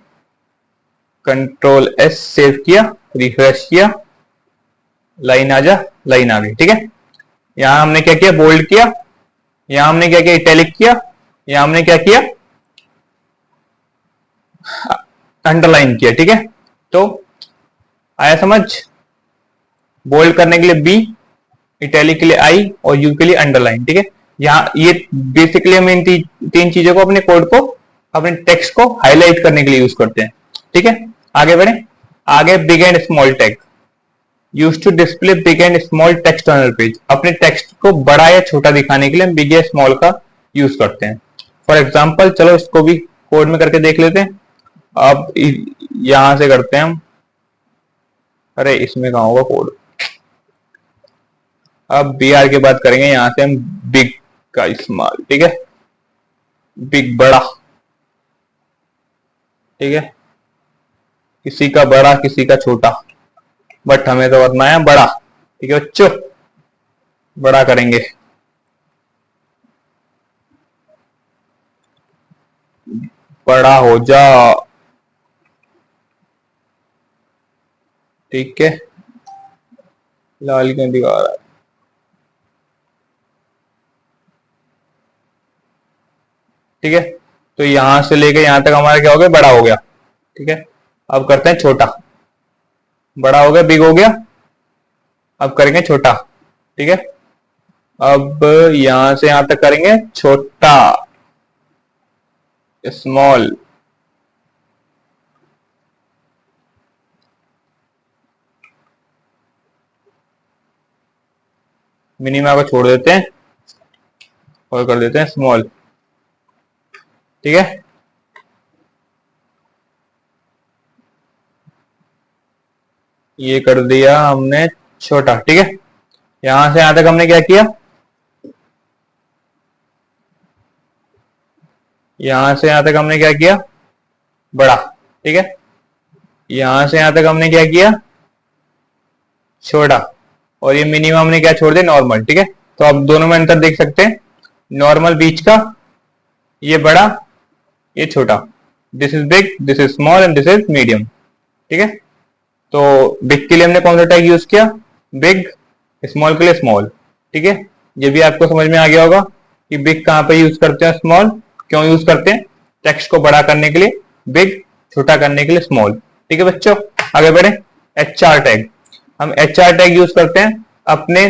कंट्रोल एस सेव किया, रिफ्रेश किया, लाइन आ जा, लाइन आ गई। ठीक है, यहां हमने क्या किया? बोल्ड किया, यहां हमने क्या किया? इटैलिक किया, यहां हमने क्या किया? अंडरलाइन किया। ठीक है, तो आया समझ? बोल्ड करने के लिए बी, इटैलिक के लिए आई और यू के लिए अंडरलाइन। ठीक है, यहाँ ये बेसिकली हम इन तीन चीजों को अपने कोड को, अपने टेक्स्ट को हाईलाइट करने के लिए यूज करते हैं। ठीक है, आगे बढ़े। आगे big and small tag, use to display big and small text on your page. अपने टेक्स्ट को बड़ा या छोटा दिखाने के लिए हम बिग या स्मॉल का यूज करते हैं। फॉर एग्जाम्पल चलो इसको भी कोड में करके देख लेते हैं। अब यहां से करते हैं हम, अरे इसमें कहाँ होगा कोड। अब बी आर के बाद करेंगे यहां से हम बिग का इस्तेमाल, ठीक है, बिग बड़ा, ठीक है, किसी का बड़ा किसी का छोटा, बट हमें तो करना है बड़ा, ठीक है बच्चों, बड़ा करेंगे। बड़ा हो जा, ठीक है, लाल क्यों दिखा रहा है, ठीक है। तो यहां से लेके यहां तक हमारा क्या हो गया, बड़ा हो गया, ठीक है। अब करते हैं छोटा, बड़ा हो गया, बिग हो गया, अब करेंगे छोटा, ठीक है। अब यहां से यहां तक करेंगे छोटा, स्मॉल, मिनिमा को छोड़ देते हैं और कर देते हैं स्मॉल, ठीक है। ये कर दिया हमने छोटा, ठीक है। यहां से यहां तक हमने क्या किया, यहां से यहां तक हमने क्या किया, बड़ा, ठीक है। यहां से यहां तक हमने क्या किया, छोटा, और ये मिनिमम हमने क्या छोड़ दिया, नॉर्मल, ठीक है। तो अब दोनों में अंतर देख सकते हैं, नॉर्मल बीच का, ये बड़ा ये छोटा, this is big this is small and this is medium, ठीक है। तो बिग के लिए हमने कौन सा टैग यूज किया, बिग, स्मॉल के लिए स्मॉल, ठीक है। ये भी आपको समझ में आ गया होगा कि बिग कहां पे यूज करते हैं, स्मॉल क्यों यूज करते हैं, टेक्स्ट को बड़ा करने के लिए बिग, छोटा करने के लिए स्मॉल, ठीक है बच्चों। आगे बढ़े, HR टैग, हम HR टैग यूज करते हैं अपने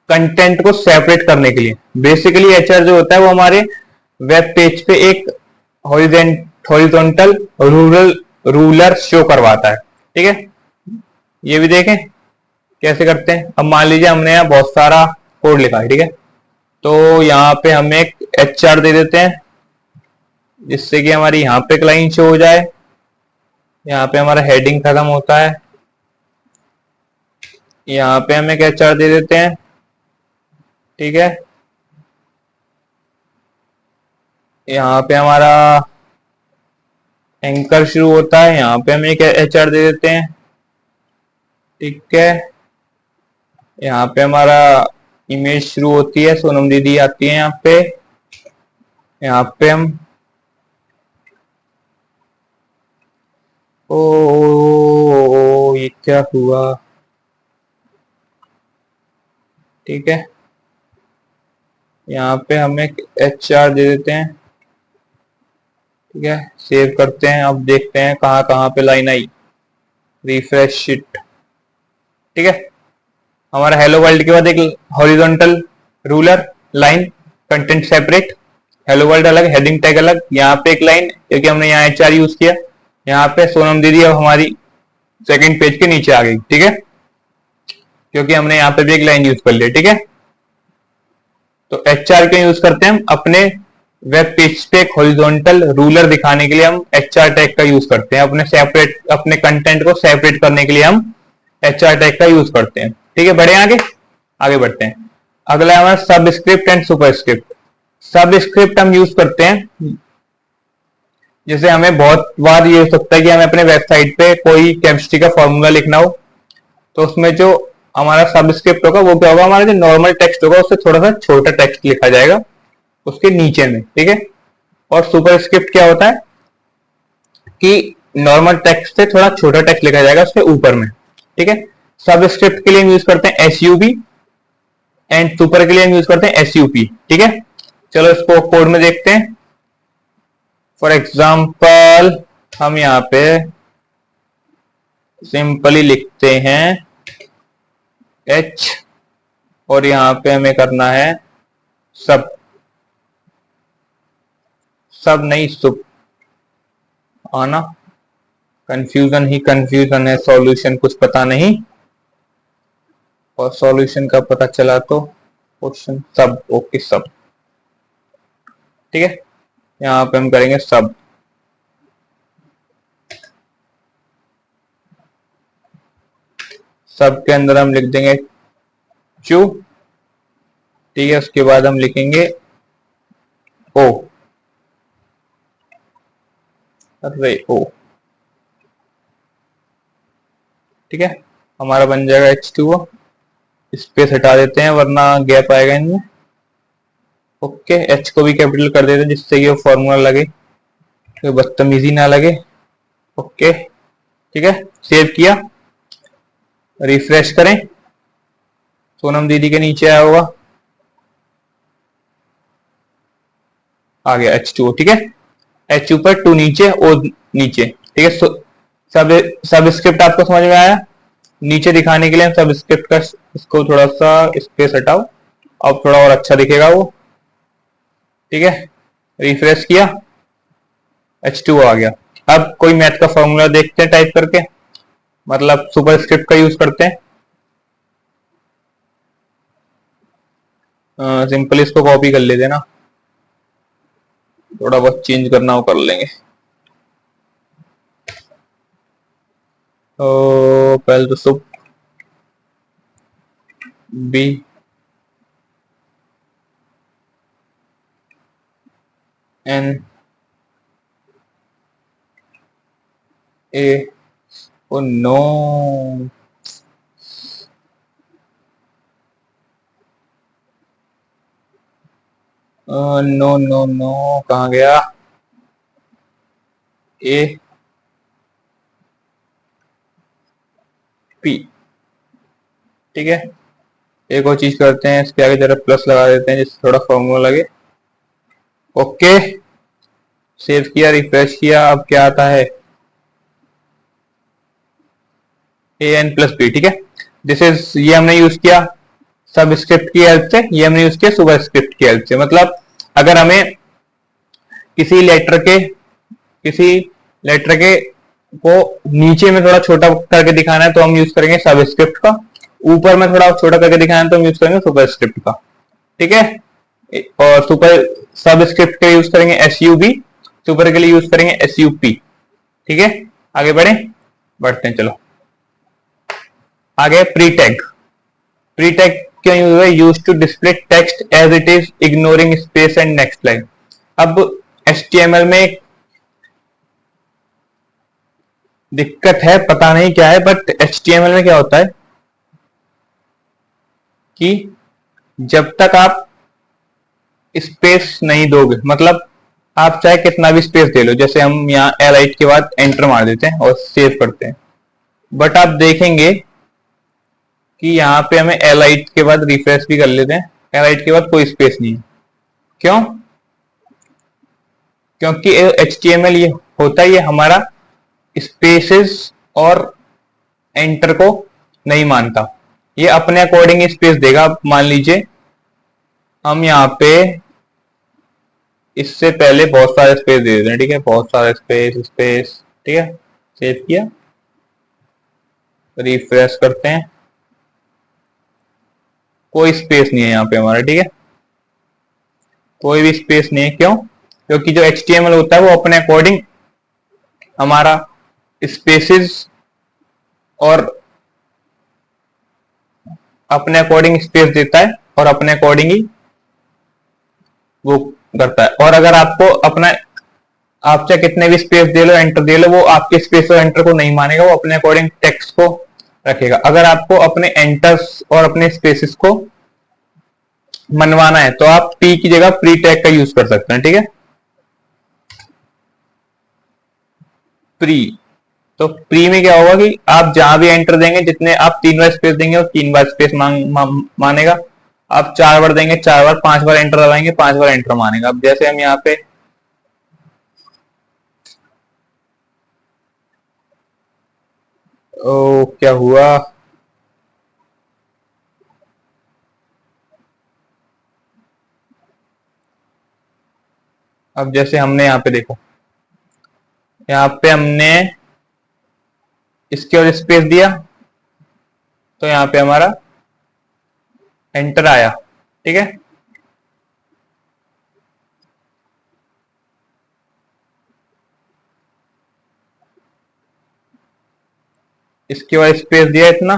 कंटेंट को सेपरेट करने के लिए। बेसिकली HR जो होता है वो हमारे वेब पेज पे एक हॉरिजॉन्टल रूलर शो करवाता है, ठीक है। ये भी देखें कैसे करते हैं। अब मान लीजिए हमने यहाँ बहुत सारा कोड लिखा है, ठीक है, तो यहाँ पे हम एक HR दे देते हैं जिससे कि हमारी यहाँ पे एक लाइन शो हो जाए, यहाँ पे हमारा हेडिंग खत्म होता है, यहाँ पे हम एक HR दे देते हैं, ठीक है। यहाँ पे हमारा एंकर शुरू होता है, यहाँ पे हम एक HR दे देते हैं, ठीक है। यहाँ पे हमारा इमेज शुरू होती है, सोनम दीदी आती है यहाँ पे हम ये क्या हुआ, ठीक है। यहाँ पे हम एक HR दे देते हैं, ठीक है, सेव करते हैं। अब देखते हैं कहाँ कहाँ पे लाइन आई, रिफ्रेश शीट, ठीक है। हमारा हेलो वर्ल्ड के बाद एक horizontal ruler line, content separate, hello world अलग, हेडिंग टैग अलग, यहाँ पे एक लाइन क्योंकि हमने यहाँ HR यूज किया, यहाँ पे सोनम दीदी अब हमारी सेकंड पेज के नीचे आ गई, ठीक है, क्योंकि हमने यहाँ पे भी एक लाइन यूज कर लिया, ठीक है। तो HR क्यों यूज करते हैं हम, अपने वेब पेज पे एक हॉरिजॉन्टल रूलर दिखाने के लिए हम HR टैग का यूज करते हैं, अपने कंटेंट को सेपरेट करने के लिए हम HR टैग का यूज करते हैं, ठीक है। बढ़े आगे बढ़ते हैं। अगला हमारा सबस्क्रिप्ट एंड सुपरस्क्रिप्ट। सबस्क्रिप्ट हम यूज करते हैं जैसे हमें बहुत बार ये हो सकता है कि हमें अपने वेबसाइट पे कोई केमिस्ट्री का फॉर्मूला लिखना हो, तो उसमें जो हमारा सबस्क्रिप्ट होगा वो क्या होगा, हमारा जो नॉर्मल टेक्स्ट होगा उससे थोड़ा सा छोटा टेक्स्ट लिखा जाएगा उसके नीचे में, ठीक है। और सुपरस्क्रिप्ट क्या होता है कि नॉर्मल टेक्स्ट से थोड़ा छोटा टेक्स्ट लिखा जाएगा उसके ऊपर में, ठीक है। सबस्क्रिप्ट के लिए हम यूज करते हैं SUB एंड सुपर के लिए हम यूज करते हैं SUP, ठीक है। चलो इसको कोड में देखते हैं। फॉर एग्जाम्पल हम यहाँ पे सिंपली लिखते हैं H और यहाँ पे हमें करना है सब नहीं सुप, आना कंफ्यूजन ही कंफ्यूजन है, सॉल्यूशन कुछ पता नहीं, और सॉल्यूशन का पता चला तो क्वेश्चन सब, ओके सब, ठीक है। यहाँ पे हम करेंगे सब, सब के अंदर हम लिख देंगे चू, ठीक है। उसके बाद हम लिखेंगे ओ, अरे ओ, ठीक है। हमारा बन जाएगा H2O। स्पेस हटा देते हैं वरना गैप आएगा इनमें। ओके, H को भी कैपिटल कर देते हैं जिससे ये फॉर्मूला लगे, कोई बदतमीजी ना लगे। ओके, ठीक है। सेव किया, रिफ्रेश करें, सोनम दीदी के नीचे आया होगा, आ गया H2O, ठीक है। H ऊपर, टू नीचे, O नीचे, ठीक है। सब सब स्क्रिप्ट आपको समझ में आया। नीचे दिखाने के लिए हम सब स्क्रिप्ट का इसको थोड़ा सा स्पेस हटाओ, अब थोड़ा और अच्छा दिखेगा वो, ठीक है। रिफ्रेश किया, H2O आ गया। अब कोई मैथ का फॉर्मूला देखते हैं टाइप करके, मतलब सुपर स्क्रिप्ट का यूज करते हैं। सिंपल इसको कॉपी कर लेते ना, थोड़ा बहुत चेंज करना हो कर लेंगे। तो पहले तो सुप B N A, oh no, no no no, कहाँ गया ए पी, ठीक है। एक और चीज करते हैं, इसके आगे जरा प्लस लगा देते हैं जिससे थोड़ा फॉर्मूला लगे। ओके, सेव किया, रिफ्रेश किया, अब क्या आता है, ए एन प्लस बी, ठीक है। दिस इज, ये हमने यूज किया सब स्क्रिप्ट की हेल्प से, ये हमने यूज किया सुपर स्क्रिप्ट की हेल्प से। मतलब अगर हमें किसी लेटर के किसी लेटर के को नीचे में थोड़ा छोटा करके दिखाना है तो हम यूज करेंगे सब स्क्रिप्ट का, ऊपर में थोड़ा छोटा करके दिखाना है तो हम यूज करेंगे सुपर स्क्रिप्ट का, ठीक है। और सुपर सब स्क्रिप्ट के लिए यूज करेंगे SUB, सुपर के लिए यूज करेंगे SUP, ठीक है। आगे बढ़ते हैं, चलो आगे। प्री टैग, प्री टैग क्यों यूज है, use to display text as it is ignoring space and next line. अब HTML में एक दिक्कत है, पता नहीं क्या है, बट HTML में क्या होता है कि जब तक आप स्पेस नहीं दोगे, मतलब आप चाहे कितना भी स्पेस दे लो, जैसे हम यहाँ L8 के बाद एंटर मार देते हैं और सेव करते हैं, बट आप देखेंगे कि यहाँ पे हमें L8 के बाद रिफ्रेश भी कर लेते हैं, L8 के बाद कोई स्पेस नहीं है। क्यों? क्योंकि HTML ये होता है, ये हमारा स्पेसेस और एंटर को नहीं मानता, ये अपने अकॉर्डिंग स्पेस देगा। मान लीजिए हम यहाँ पे इससे पहले बहुत सारे स्पेस दे देते हैं, ठीक है, बहुत सारे स्पेस स्पेस, ठीक है। सेव किया, रिफ्रेश करते हैं, कोई स्पेस नहीं है यहाँ पे हमारा, ठीक है, कोई भी स्पेस नहीं है। क्यों? क्योंकि जो HTML होता है वो अपने अकॉर्डिंग हमारा स्पेसेस और अपने अकॉर्डिंग स्पेस देता है और अपने अकॉर्डिंग ही वो करता है। और अगर आपको अपना, आप चाहे कितने भी स्पेस दे लो, एंटर दे लो, वो आपके स्पेस और एंटर को नहीं मानेगा, वो अपने अकॉर्डिंग टेक्स्ट को रखेगा। अगर आपको अपने एंटर्स और अपने स्पेसेस को मनवाना है तो आप पी की जगह प्री टैग का यूज कर सकते हैं, ठीक है। प्री, तो प्री में क्या होगा कि आप जहां भी एंटर देंगे, जितने आप 3 बार स्पेस देंगे और 3 बार स्पेस मानेगा। आप 4 बार देंगे, 4 बार, 5 बार एंटर दबाएंगे, 5 बार एंटर मानेगा। अब जैसे हम यहाँ पे ओ क्या हुआ, अब जैसे हमने यहाँ पे देखो, यहाँ पे हमने इसके और स्पेस दिया तो यहाँ पे हमारा एंटर आया, ठीक है। इसके बाद स्पेस दिया इतना,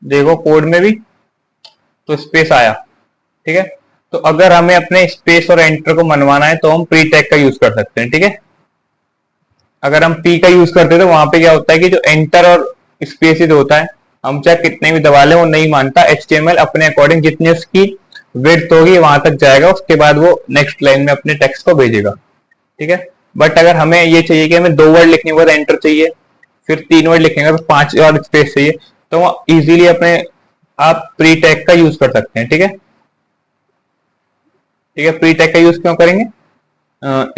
देखो कोड में भी तो स्पेस आया, ठीक है। तो अगर हमें अपने स्पेस और एंटर को मनवाना है तो हम प्री टैग का यूज कर सकते हैं, ठीक है। अगर हम पी का यूज करते हैं तो वहां पे क्या होता है कि जो एंटर और स्पेसिस होता है, हम चाहे कितने भी दबा लें वो नहीं मानता। HTML अपने अकॉर्डिंग जितनी उसकी विड्थ होगी वहां तक जाएगा, उसके बाद वो नेक्स्ट लाइन में अपने टेक्स्ट को भेजेगा, ठीक है। बट अगर हमें ये चाहिए कि हमें 2 वर्ड लिखने के बाद एंटर चाहिए, फिर 3 वर्ड लिखेंगे तो 5 और स्पेस चाहिए, तो वो इजीली अपने आप प्री टैग का यूज कर सकते हैं, ठीक है। ठीक है, प्री टैग का यूज क्यों करेंगे?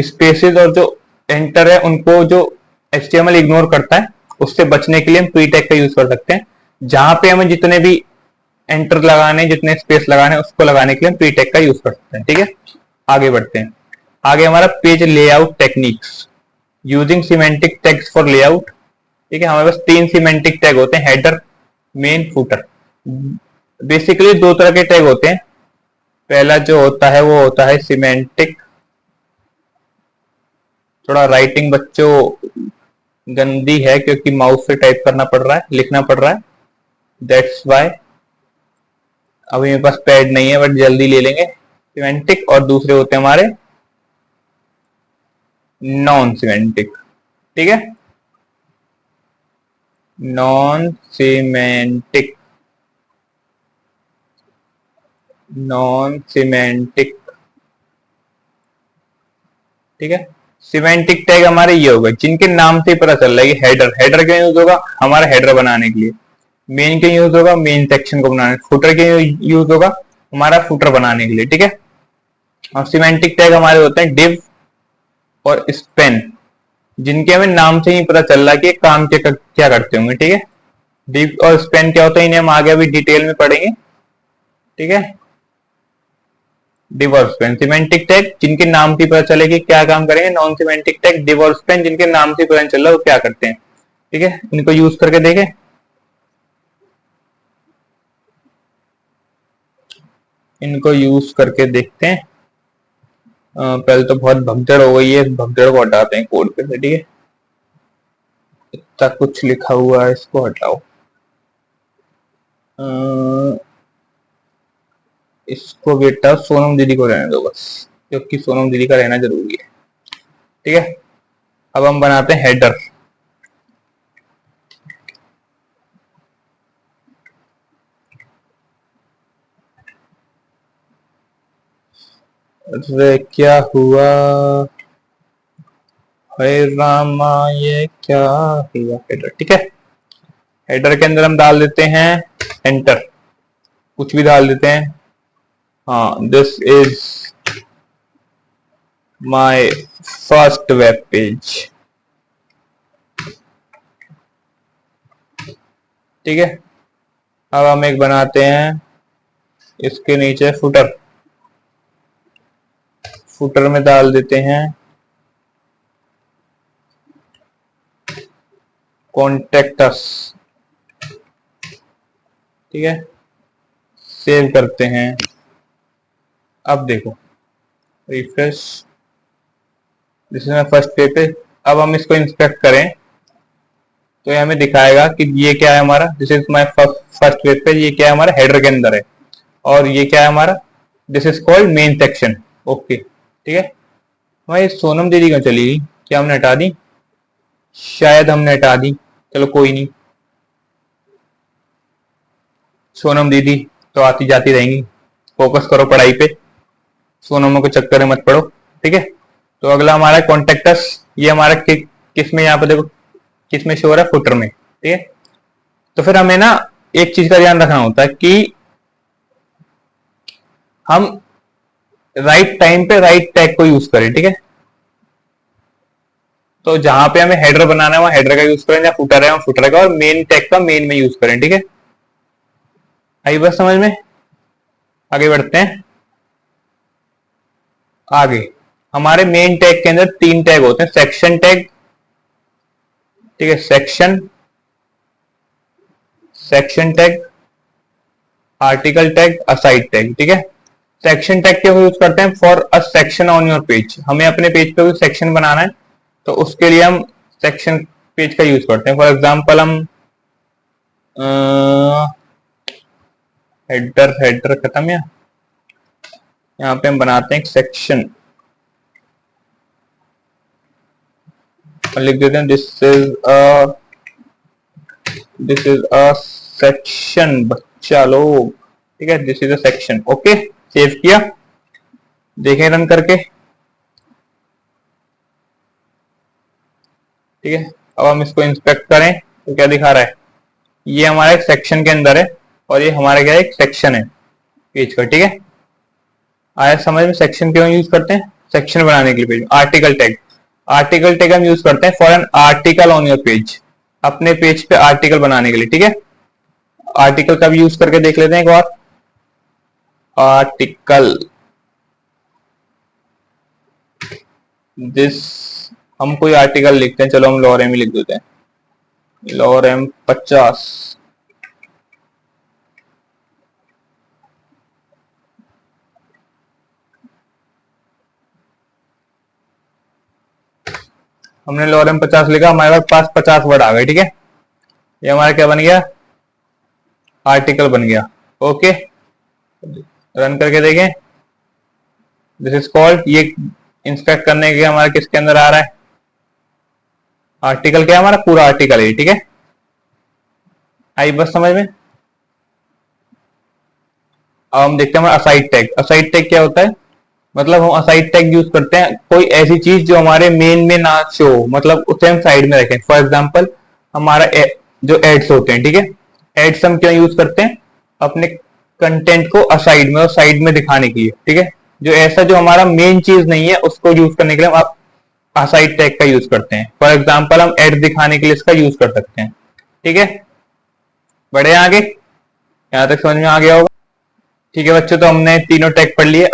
स्पेसेस और जो एंटर है उनको जो HTML इग्नोर करता है, उससे बचने के लिए हम प्री टैग का यूज कर सकते हैं। जहां पे हमें जितने भी एंटर लगाने, जितने स्पेस लगाने, उसको लगाने के लिए हम प्री टैग का यूज कर सकते हैं, ठीक है। आगे बढ़ते हैं। आगे हमारा page layout techniques using semantic tags for layout, ठीक है। हमारे पास 3 सिमेंटिक टैग होते हैं, हेडर, मेन, फुटर। बेसिकली 2 तरह के टैग होते हैं। पहला जो होता है वो होता है सिमेंटिक, थोड़ा राइटिंग बच्चों गंदी है क्योंकि माउस से टाइप करना पड़ रहा है, लिखना पड़ रहा है, दैट्स वाई। अभी मेरे पास पैड नहीं है बट जल्दी ले लेंगे सिमेंटिक। और दूसरे होते हैं हमारे नॉन सिमेंटिक, ठीक है। नॉन सिमेंटिक, नॉन सिमेंटिक, ठीक है। सिमेंटिक टैग हमारे ये होगा जिनके नाम से पता चल रहा है कि हेडर, हेडर क्यों यूज होगा? हमारा हेडर बनाने के लिए। मेन क्यों यूज होगा? मेन सेक्शन को बनाने। फुटर क्यों यूज होगा? हमारा फुटर बनाने के लिए, ठीक है। और सिमेंटिक टैग हमारे होते हैं डिव और स्पेन, जिनके हमें नाम से ही पता चल रहा है कि काम क्या करते होंगे, ठीक है। डिव और स्पेन क्या होता है, इन्हें हम आगे अभी डिटेल में पढ़ेंगे, ठीक है। डिव और स्पेन सिमेंटिक टैग जिनके नाम से पता चले कि क्या काम करेंगे। नॉन सिमेंटिक टैग डिव और स्पेन जिनके नाम से पता चल रहा है वो क्या करते हैं, ठीक है। इनको यूज करके देखें। इनको यूज करके देखते हैं। पहले तो बहुत भगदड़ हो गई है, भगदड़ को हटाते हैं कोड पे से, ठीक है। इतना कुछ लिखा हुआ है, इसको हटाओ। इसको बेटा सोनम दीदी को रहने दो बस, क्योंकि सोनम दीदी का रहना जरूरी है, ठीक है। अब हम बनाते हैं हेडर। अरे क्या हुआ, हे रामा ये क्या हुआ? हेडर, ठीक है। हेडर के अंदर हम डाल देते हैं एंटर, कुछ भी डाल देते हैं। हाँ, this is my first web page, ठीक है। अब हम एक बनाते हैं, इसके नीचे फुटर, फुटर में डाल देते हैं कॉन्टेक्ट अस, ठीक है। सेव करते हैं। अब देखो refresh, this is my first page. अब हम इसको इंस्पेक्ट करें तो ये हमें दिखाएगा कि ये क्या है हमारा, this is my first web page. ये क्या है हमारा, हेडर के अंदर है। और ये क्या है हमारा, this is called main section, okay, ठीक है। भाई सोनम दीदी क्यों चली गई? क्या हमने हटा दी? शायद हमने हटा दी, चलो कोई नहीं। सोनम दीदी तो आती जाती रहेंगी, फोकस करो पढ़ाई पे, सोनम के चक्कर में मत पड़ो, ठीक है। तो अगला हमारा कॉन्टेक्ट अस, ये हमारा किस में, यहाँ पे देखो किस में शो हो रहा है, फुटर में, ठीक है। तो फिर हमें ना एक चीज का ध्यान रखना होता है कि हम राइट टाइम पे राइट टैग को यूज करें, ठीक है। तो जहां पे हमें हेडर बनाना है वहां हेडर का यूज करें, जहां फुटर है वहां फुटर का, और मेन टैग का मेन में यूज करें, ठीक है। आई बस समझ में? आगे बढ़ते हैं। आगे हमारे मेन टैग के अंदर 3 टैग होते हैं, सेक्शन टैग, ठीक है, section, section tag, article tag, aside tag, ठीक है। सेक्शन टैग क्यों यूज करते हैं? For a section on your page, हमें अपने पेज पे कोई सेक्शन बनाना है तो उसके लिए हम सेक्शन पेज का यूज करते हैं। फॉर एग्जांपल हम हेडर खत्म है, यहाँ पे हम बनाते हैं एक सेक्शन और लिख देते हैं दिस इज अ सेक्शन बच्चा लोग, ठीक है, this is a section. Okay, save किया, देखें रन करके, ठीक है। अब हम इसको इंस्पेक्ट करें तो क्या दिखा रहा है, ये हमारा एक सेक्शन के अंदर है और ये हमारा क्या है, एक सेक्शन है पेज का, ठीक है। आया समझ में, सेक्शन क्यों यूज करते हैं, सेक्शन बनाने के लिए पेज। आर्टिकल टैग हम यूज करते हैं for an article on your page, अपने पेज पे आर्टिकल बनाने के लिए, ठीक है। आर्टिकल का भी यूज करके देख लेते हैं एक बार। आर्टिकल दिस, हम कोई आर्टिकल लिखते हैं, चलो हम लॉरेम ही लिख देते हैं, लॉरेम 50। हमने लॉरेम 50 लिखा, हमारे पास 50 वर्ड आ गए, ठीक है। ये हमारा क्या बन गया, आर्टिकल बन गया। ओके, रन करके देखें, दिस इज कॉल्ड, ये इंस्पेक्ट करने के हमारा किसके अंदर आ रहा है, आर्टिकल क्या है, हमारा पूरा आर्टिकल है, ठीक है। आई बस समझ में। अब हम देखते हैं हमारा असाइड टैग। असाइड टैग क्या होता है, मतलब हम असाइड टैग यूज करते हैं कोई ऐसी चीज जो हमारे मेन में ना शो, मतलब उसे हम साइड में रखें। फॉर एग्जांपल हमारा जो एड्स होते हैं, ठीक है, एड्स हम क्या यूज करते हैं, अपने कंटेंट को असाइड में और साइड में दिखाने के लिए, ठीक है। जो ऐसा जो हमारा मेन चीज नहीं है उसको यूज करने के लिए हम असाइड टैग का यूज करते हैं। फॉर एग्जांपल हम एड दिखाने के लिए इसका यूज कर सकते हैं, ठीक है। बढ़े आगे, यहां तक समझ में आ गया होगा, ठीक है बच्चों। तो हमने तीनों टैग पढ़ लिए,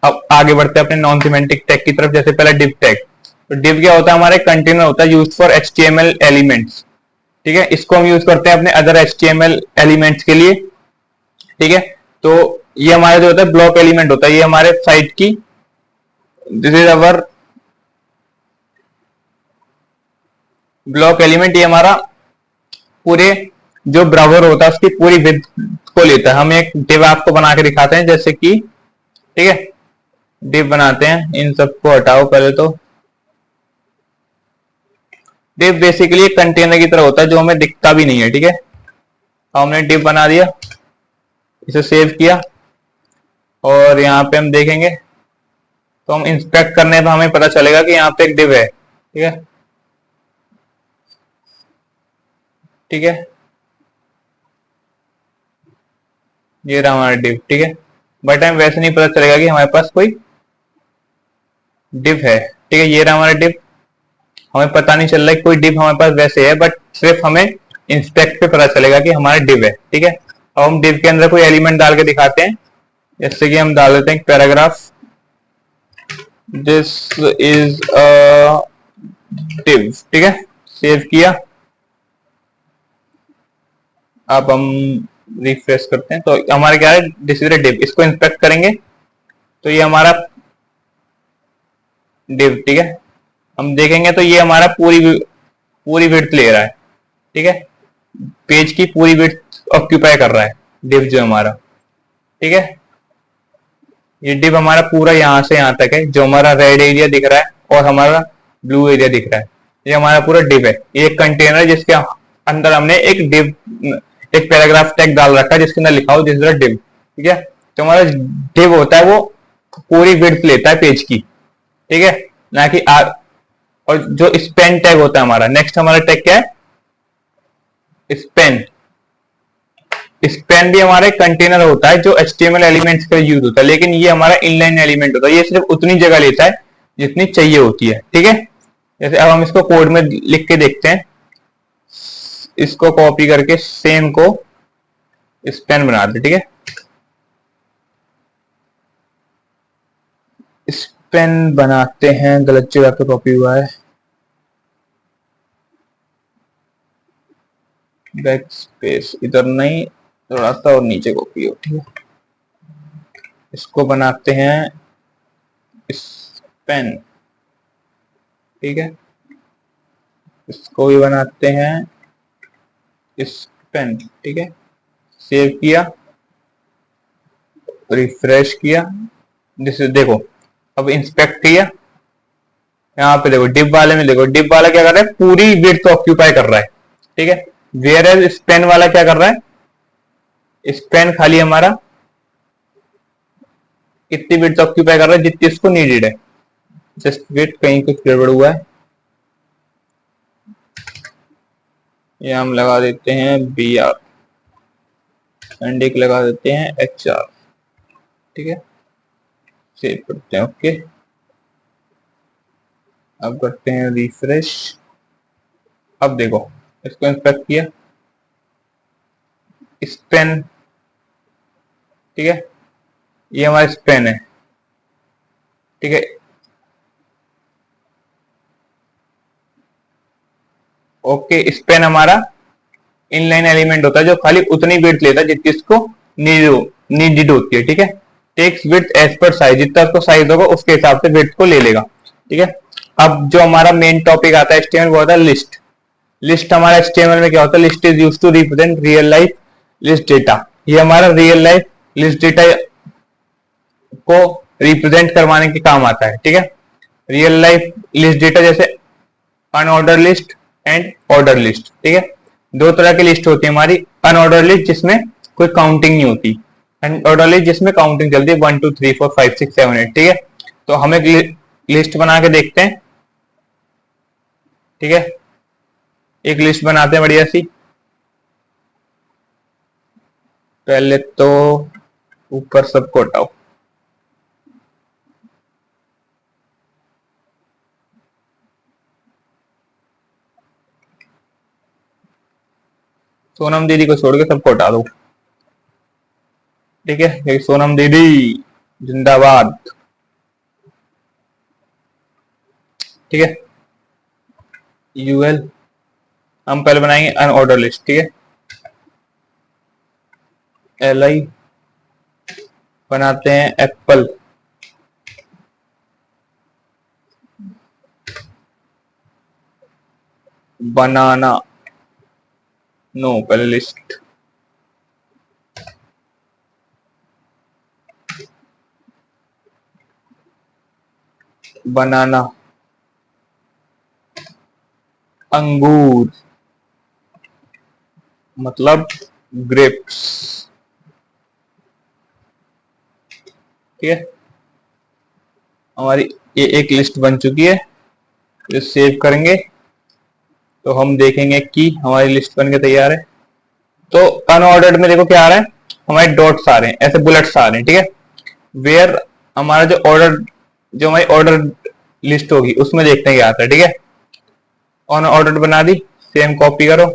अब आगे बढ़ते हैं अपने नॉन सिमेंटिक टैग की तरफ। जैसे पहला डिव टैग, तो डिव क्या होता है, हमारे कंटेनर होता है यूज फॉर HTML एलिमेंट्स, ठीक है। इसको हम यूज करते हैं अपने अदर HTML एलिमेंट्स के लिए, ठीक है। तो ये हमारा जो होता है ब्लॉक एलिमेंट होता है, ये हमारे साइट की, this is our block element, ये हमारा पूरे जो ब्राउजर होता है उसकी पूरी विड्थ को लेता है। हम एक डिव आपको बना के दिखाते हैं, जैसे कि, ठीक है, डिव बनाते हैं, इन सबको हटाओ पहले। तो डिव बेसिकली एक कंटेनर की तरह होता है जो हमें दिखता भी नहीं है, ठीक है। हमने डिव बना दिया, इसे सेव किया और यहाँ पे हम देखेंगे तो हम इंस्पेक्ट करने पर हमें पता चलेगा कि यहाँ पे एक डिव है, ठीक है, ठीक है। ये रहा हमारा डिव, ठीक है। बट हमें वैसे नहीं पता चलेगा कि हमारे पास कोई डिव है, ठीक है। ये रहा हमारा डिव, हमें पता नहीं चल रहा है कोई डिव हमारे पास वैसे है, बट सिर्फ हमें इंस्पेक्ट पे पता चलेगा कि हमारा डिव है, ठीक है। अब हम डिव के अंदर कोई एलिमेंट डाल के दिखाते हैं, जैसे कि हम डाल देते हैं paragraph, this is a div, ठीक है, सेव किया। अब हम रिफ्रेश करते हैं तो हमारा क्या है, दिस इज अ डिव। इसको इंस्पेक्ट करेंगे तो ये हमारा डिव, ठीक है। हम देखेंगे तो ये हमारा पूरी पूरी विड्थ ले रहा है, ठीक है, पेज की पूरी विड्थ ऑक्यूपाई कर रहा है डिव जो हमारा, ठीक है। ये डिव हमारा पूरा यहाँ से यहाँ तक है, जो हमारा रेड एरिया दिख रहा है और हमारा ब्लू एरिया दिख रहा है, ये हमारा पूरा डिव है। ये एक कंटेनर है जिसके अंदर हमने एक डिव, एक पैराग्राफ टैग डाल रखा है जिसके अंदर लिखा हो दिस इज अ डिव, ठीक है। तो हमारा डिव होता है वो पूरी विड्थ लेता है पेज की, ठीक है, ना कि और जो स्पेन टैग होता है हमारा, नेक्स्ट हमारा टैग क्या है, स्पेन। स्पेन भी हमारे कंटेनर होता है जो HTML एलिमेंट्स का यूज होता है, लेकिन ये हमारा इनलाइन एलिमेंट होता है, ये सिर्फ उतनी जगह लेता है जितनी चाहिए होती है, ठीक है। जैसे अब हम इसको कोड में लिख के देखते हैं, इसको कॉपी करके सेम को स्पेन बना दे, ठीक है। स्पेन बनाते हैं, गलत जगह पे कॉपी हुआ है, बैक स्पेस इधर नहीं, थोड़ा सा और नीचे कॉपी हो, ठीक है। इसको बनाते हैं स्पेन, ठीक है। इसको भी बनाते हैं स्पेन। ठीक है, सेव किया, रिफ्रेश किया, देखो अब इंस्पेक्ट किया, यहाँ पे देखो डिप वाले में, देखो डिप वाला क्या कर रहा है, पूरी विड्थ ऑक्यूपाई कर रहा है। ठीक है, वेयर एज स्पेन वाला क्या कर रहा है, स्पेन खाली हमारा कितनी विड्थ ऑक्यूपाई कर रहा है, जितनी इसको नीडेड है। जस्ट वेट, कहीं कुछ गड़बड़ हुआ है। ये हम लगा देते हैं बी आर एंड एक लगा देते हैं एच आर। ठीक है, सेव करते हैं। ओके, अब करते हैं रिफ्रेश। अब देखो इसको इंस्पेक्ट किया, स्पेन। ठीक है, ये हमारा स्पेन है। ठीक है, ओके, स्पेन हमारा इनलाइन एलिमेंट होता है जो खाली उतनी विड्थ लेता है जितनी इसको नीडेड होती है। ठीक है, takes width as per size, जितना उसको साइज होगा उसके हिसाब से विड्थ को ले लेगा। ठीक है, अब जो हमारा मेन टॉपिक आता है एचटीएमएल वो होता है लिस्ट। लिस्ट हमारा एचटीएमएल में क्या होता है, list is used to represent real life list data. ये हमारा रियल लाइफ लिस्ट डेटा को रिप्रेजेंट करवाने के काम आता है। ठीक है, रियल लाइफ लिस्ट डेटा जैसे unorder list and order list. ठीक है, दो तरह की लिस्ट होती है हमारी, अनऑर्डर लिस्ट जिसमें कोई काउंटिंग नहीं होती, एंड ऑर्डर लिस्ट जिसमें काउंटिंग चलती है 1 2 3 4 5 6 7 8। ठीक है, तो हम एक लिस्ट बना के देखते हैं। ठीक है, एक लिस्ट बनाते हैं बढ़िया सी। पहले तो ऊपर सबको हटाओ, सोनम दीदी को छोड़ के सबको हटा दो। ठीक है, सोनम दीदी जिंदाबाद। ठीक है, यूएल हम पहले बनाएंगे अनऑर्डर लिस्ट। ठीक है, एल आई बनाते हैं एप्पल, बनाना, नो पहले लिस्ट, बनाना, अंगूर मतलब ग्रेप्स। ठीक है, हमारी ये एक लिस्ट बन चुकी है। तो सेव करेंगे तो हम देखेंगे कि हमारी लिस्ट बन के तैयार है। तो अनऑर्डर्ड में देखो क्या आ रहा है, हमारे डॉट्स आ रहे हैं, ऐसे बुलेट्स आ रहे हैं। ठीक है, वेयर हमारा जो ऑर्डर, जो हमारी ऑर्डर लिस्ट होगी उसमें देखते हैं क्या आता है। ठीक है, अनऑर्डर्ड बना दी, सेम कॉपी करो,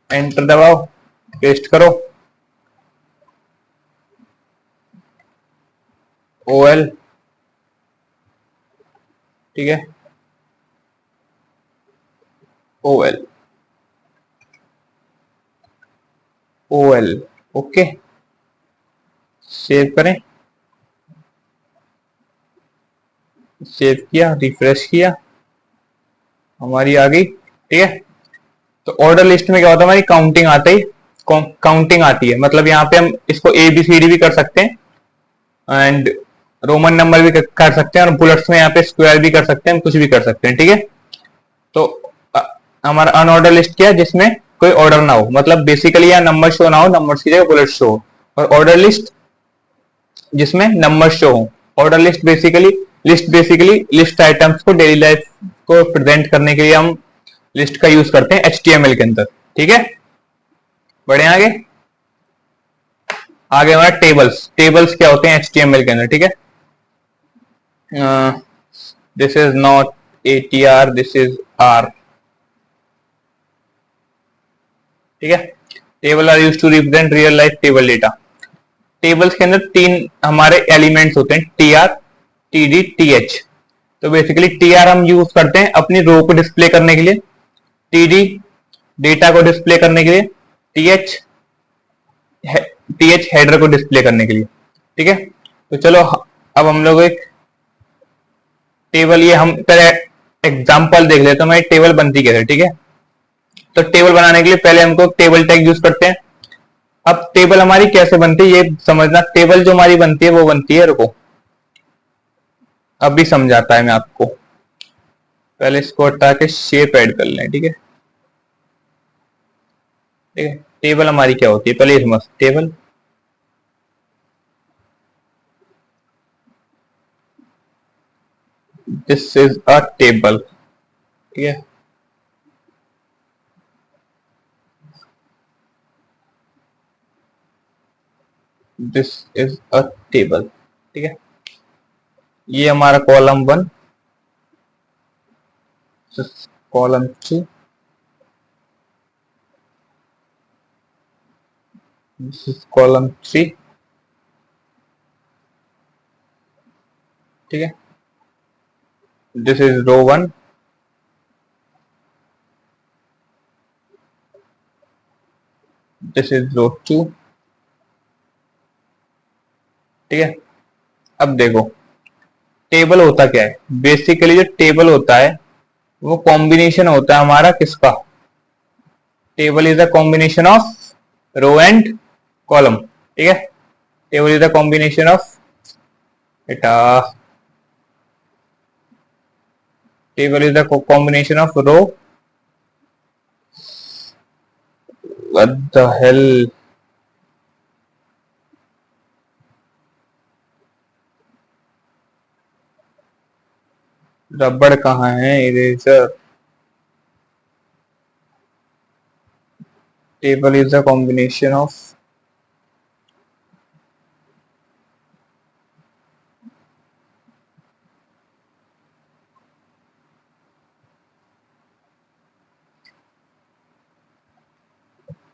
एंटर दबाओ, पेस्ट करो, ओएल। ठीक है, ओएल, ओएल। ओके, सेव करें, सेव किया, रिफ्रेश किया, हमारी आ गई। ठीक है, तो ऑर्डर लिस्ट में क्या होता है, हमारी काउंटिंग आते ही काउंटिंग आती है, मतलब यहाँ पे हम इसको ए बी सी डी भी कर सकते हैं एंड रोमन नंबर भी कर सकते हैं, और बुलेट्स में यहाँ पे स्क्वायर भी कर सकते हैं, कुछ भी कर सकते हैं। ठीक है, तो हमारा अनऑर्डर लिस्ट क्या है, जिसमें कोई ऑर्डर ना हो, मतलब बेसिकली यहाँ नंबर शो ना हो, नंबर की जगह बुलेट शो हो। और ऑर्डर लिस्ट जिसमें नंबर शो हो। Order list basically list items को डेली लाइफ को प्रेजेंट करने के लिए हम लिस्ट का यूज करते हैं एचटीएमएल के अंदर। ठीक है, बढ़े आगे। आगे हमारा टेबल्स। टेबल्स क्या होते हैं एचटीएमएल के अंदर। ठीक है, this is not ATR, this is R. ठीक है, table are use to represent real life table data. Tables के अंदर तीन हमारे एलिमेंट्स होते हैं, T R, T D, T H. तो बेसिकली टी आर हम यूज करते हैं अपनी रो को डिस्प्ले करने के लिए, टी डी डेटा को डिस्प्ले करने के लिए, टी एच हेडर को डिस्प्ले करने के लिए। ठीक है, तो चलो अब हम लोग एक टेबल ये हम एग्जाम्पल देख लेते हैं हमारी टेबल बनती कैसे, ठीक है। तो टेबल बनाने के लिए पहले हमको टेबल टैग यूज करते हैं। अब टेबल हमारी कैसे बनती है ये समझना। टेबल जो हमारी बनती है वो बनती है, रुको अभी समझाता है मैं आपको। पहले इसको हटा के शेप ऐड कर लें, ठीक है। ठीक है, टेबल हमारी क्या होती है पहले ये समझ। Table this is a table, ठीक है। दिस इज अ टेबल, ठीक है। ये हमारा column 1, column 2, this is column 3, ठीक है। This is row 1, this is row 2, ठीक है। अब देखो टेबल होता क्या है। बेसिकली जो टेबल होता है वो कॉम्बिनेशन होता है हमारा किसका। Table is the combination of row and column, ठीक है। Table is the combination of बेटा, table is the combination of row, what the hell, रबड़ कहाँ है, eraser. Table is the combination of,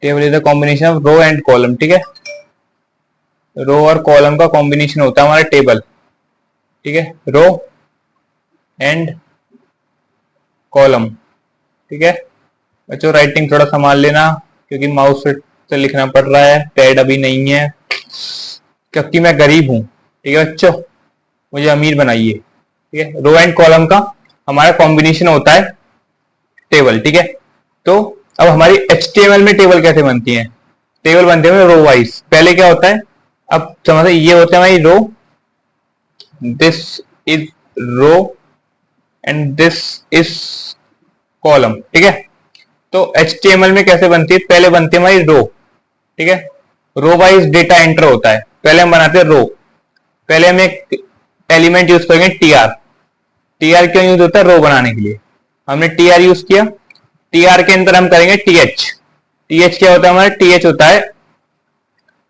table is the combination of row and column, ठीक है। रो और कॉलम का कॉम्बिनेशन होता है हमारा टेबल, ठीक है। रो एंड कॉलम, ठीक है। बच्चों राइटिंग थोड़ा संभाल लेना क्योंकि माउस से लिखना पड़ रहा है, पैड अभी नहीं है क्योंकि मैं गरीब हूं, ठीक है बच्चों, मुझे अमीर बनाइए, ठीक है। रो एंड कॉलम का हमारा कॉम्बिनेशन होता है टेबल, ठीक है। तो अब हमारी HTML में टेबल कैसे बनती है। टेबल बनते हैं रो वाइज। पहले क्या होता है, अब समझो ये होता है हमारी row, this is row and this is column, ठीक है। तो HTML में कैसे बनती है, पहले बनती है हमारी रो, ठीक है। रो वाइज डेटा एंटर होता है। पहले हम बनाते हैं रो, पहले हम एक एलिमेंट यूज करेंगे टीआर। टीआर क्यों यूज होता है, रो बनाने के लिए हमने टीआर यूज किया। टीआर के अंदर हम करेंगे टीएच। टीएच क्या होता है हमारा, टीएच होता है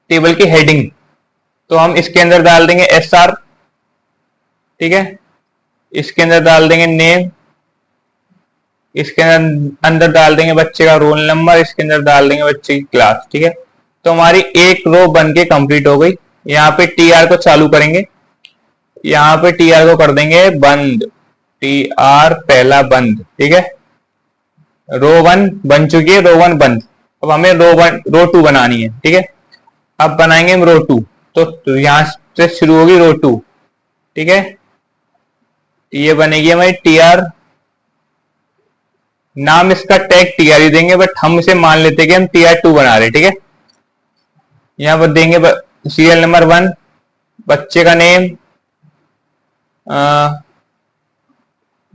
टेबल की हेडिंग। तो हम इसके अंदर डाल देंगे एसआर, ठीक है। इसके अंदर डाल देंगे नेम, इसके अंदर डाल देंगे बच्चे का रोल नंबर, इसके अंदर डाल देंगे बच्चे की क्लास, ठीक है। तो हमारी एक रो बन के कंप्लीट हो गई। यहाँ पे टीआर को चालू करेंगे, यहाँ पे टीआर को कर देंगे बंद, टीआर पहला बंद, ठीक है। रो 1 बन चुकी है, रो 1 बंद। अब हमें रो 2 बनानी है, ठीक है। अब बनाएंगे हम रो 2, तो यहां से शुरू होगी रो 2, ठीक है। ये बनेगी हमारी टीआर, नाम इसका टैग टीआर ही देंगे बट हम इसे मान लेते हैं कि हम टीआर 2 बना रहे, ठीक है। यहां पर देंगे सीरियल नंबर 1, बच्चे का नेम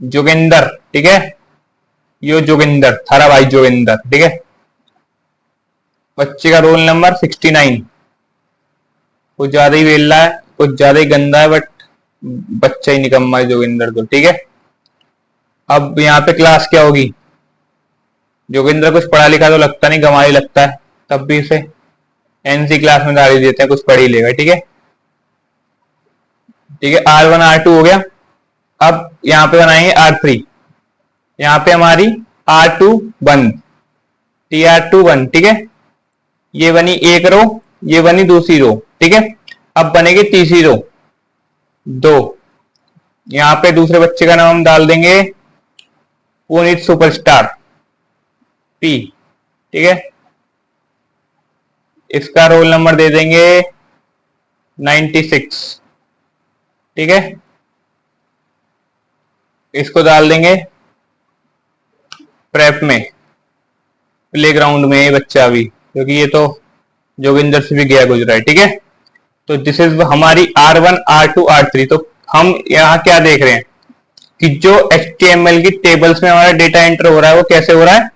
जोगिंदर, ठीक है। यो जोगिंदर, थारा भाई जोगिंदर, ठीक है। बच्चे का रोल नंबर 69। कुछ ज्यादा ही वेला है, कुछ ज्यादा ही गंदा है बट बच्चा ही निकम्मा है जोगिंदर तो, ठीक है। अब यहाँ पे क्लास क्या होगी, जोगिंदर कुछ पढ़ा लिखा तो लगता नहीं, गंवारी लगता है, तब भी इसे एनसी क्लास में डाल ही देते हैं, कुछ पढ़ ही लेगा, ठीक है। ठीक है, R1 R2 हो गया। अब यहाँ पे बनाएंगे R3। यहाँ पे हमारी R2 बंद, TR2 बंद, ठीक है। ये बनी एक रो, ये बनी दूसरी रो, ठीक है। अब बनेगी तीसरी रो 2। यहाँ पे दूसरे बच्चे का नाम हम डाल देंगे पुनीत सुपरस्टार P, ठीक है। इसका रोल नंबर दे देंगे 96, ठीक है। इसको डाल देंगे प्रेप में, प्लेग्राउंड में ये बच्चा भी, क्योंकि ये तो जोगिंदर से भी गया गुजरा है, ठीक है। तो दिस इज हमारी R1 R2 R3। तो हम यहाँ क्या देख रहे हैं कि जो HTML की टेबल्स में हमारा डेटा एंटर हो रहा है वो कैसे हो रहा है,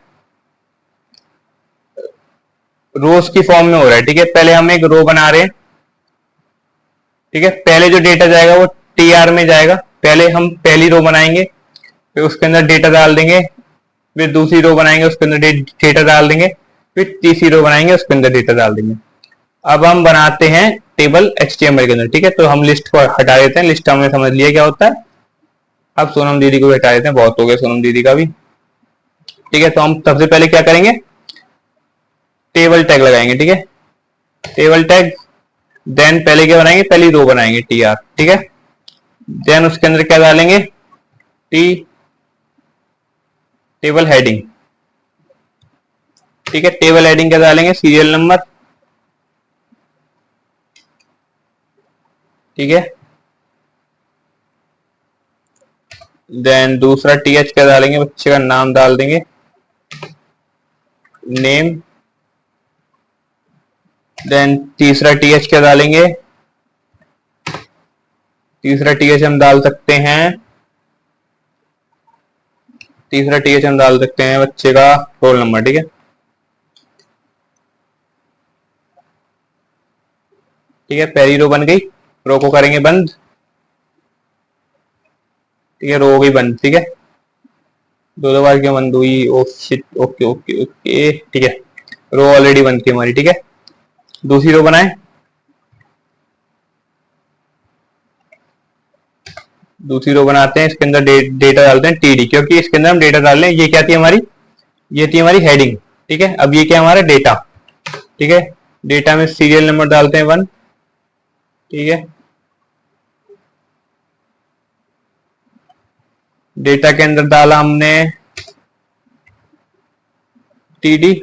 रोज की फॉर्म में हो रहा है, ठीक है। पहले हम एक रो बना रहे हैं, ठीक है। पहले जो डेटा जाएगा वो TR में जाएगा। पहले हम पहली रो बनाएंगे, फिर उसके अंदर डेटा डाल देंगे, फिर दूसरी रो बनाएंगे, उसके अंदर डेटा डाल देंगे, फिर तीसरी रो बनाएंगे, उसके अंदर डेटा डाल देंगे। अब हम बनाते हैं टेबल HTML के अंदर, ठीक है। तो हम लिस्ट को हटा देते हैं, लिस्ट हमने समझ लिया क्या होता है। अब सोनम दीदी को भी हटा देते हैं, बहुत हो गया सोनम दीदी का भी, ठीक है। तो हम सबसे पहले क्या करेंगे, टेबल टैग लगाएंगे, ठीक है। टेबल टैग, देन पहले क्या बनाएंगे, पहली रो बनाएंगे TR, ठीक है। देन उसके अंदर क्या डालेंगे, टी टेबल हेडिंग, ठीक है। टेबल हेडिंग क्या डालेंगे, सीरियल नंबर, ठीक है। देन दूसरा TH क्या डालेंगे, बच्चे का नाम डाल देंगे, नेम। देन तीसरा TH क्या डालेंगे, तीसरा TH हम डाल सकते हैं, तीसरा TH हम डाल सकते हैं बच्चे का रोल नंबर, ठीक है। ठीक है, पहली रो बन गई, रो को करेंगे बंद, ठीक है। रो हो गई बंद, ठीक है। दो बार क्यों बंद हुई, oh shit, okay okay okay, ठीक है। रो ऑलरेडी बंद थी हमारी, ठीक है। दूसरी रो बनाए, दूसरी रो बनाते हैं, इसके अंदर डेटा डालते हैं TD, क्योंकि इसके अंदर हम डेटा डाल रहे हैं। ये क्या थी हमारी, ये थी हमारी हेडिंग, ठीक है। अब ये क्या हमारा डेटा, ठीक है। डेटा में सीरियल नंबर डालते हैं 1, ठीक है। डेटा के अंदर डाला हमने TD,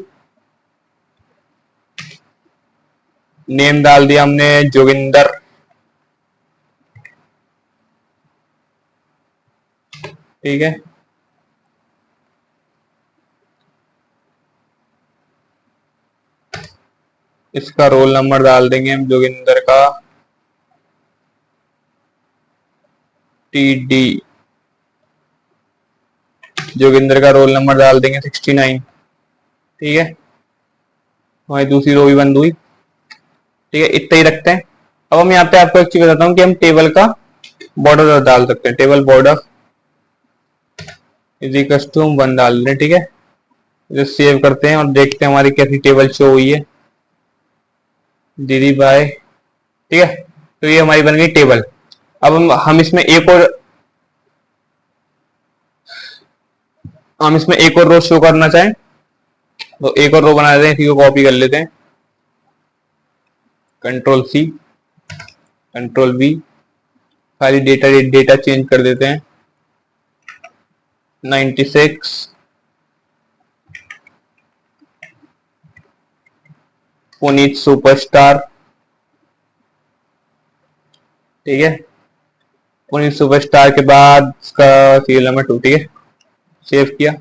नेम डाल दिया हमने जोगिंदर, ठीक है। इसका रोल नंबर डाल देंगे हम जोगिंदर का TD, जोगिंदर का रोल नंबर डाल देंगे 69, ठीक है। हमारी दूसरी रो भी बंद हुई, ठीक है। इतना ही रखते हैं। अब हम यहाँ पे आपको एक चीज बताता हूँ कि हम टेबल का बॉर्डर डाल सकते हैं, table border is equal to हम 1 डाल दें, ठीक है। जो सेव करते हैं और देखते हैं हमारी कैसी टेबल शो हुई है, दीदी बाय, ठीक है। तो ये हमारी बन गई टेबल। अब हम इसमें एक और रो शो करना चाहें तो एक और रो बना देते हैं, इसी को कॉपी कर लेते हैं, Ctrl+C Ctrl+V, सारी डेटा चेंज कर देते हैं, 96 पुनीत सुपरस्टार, ठीक है। पुनीत सुपरस्टार के बाद इसका सीरियल नंबर 2, ठीक है। सेव किया,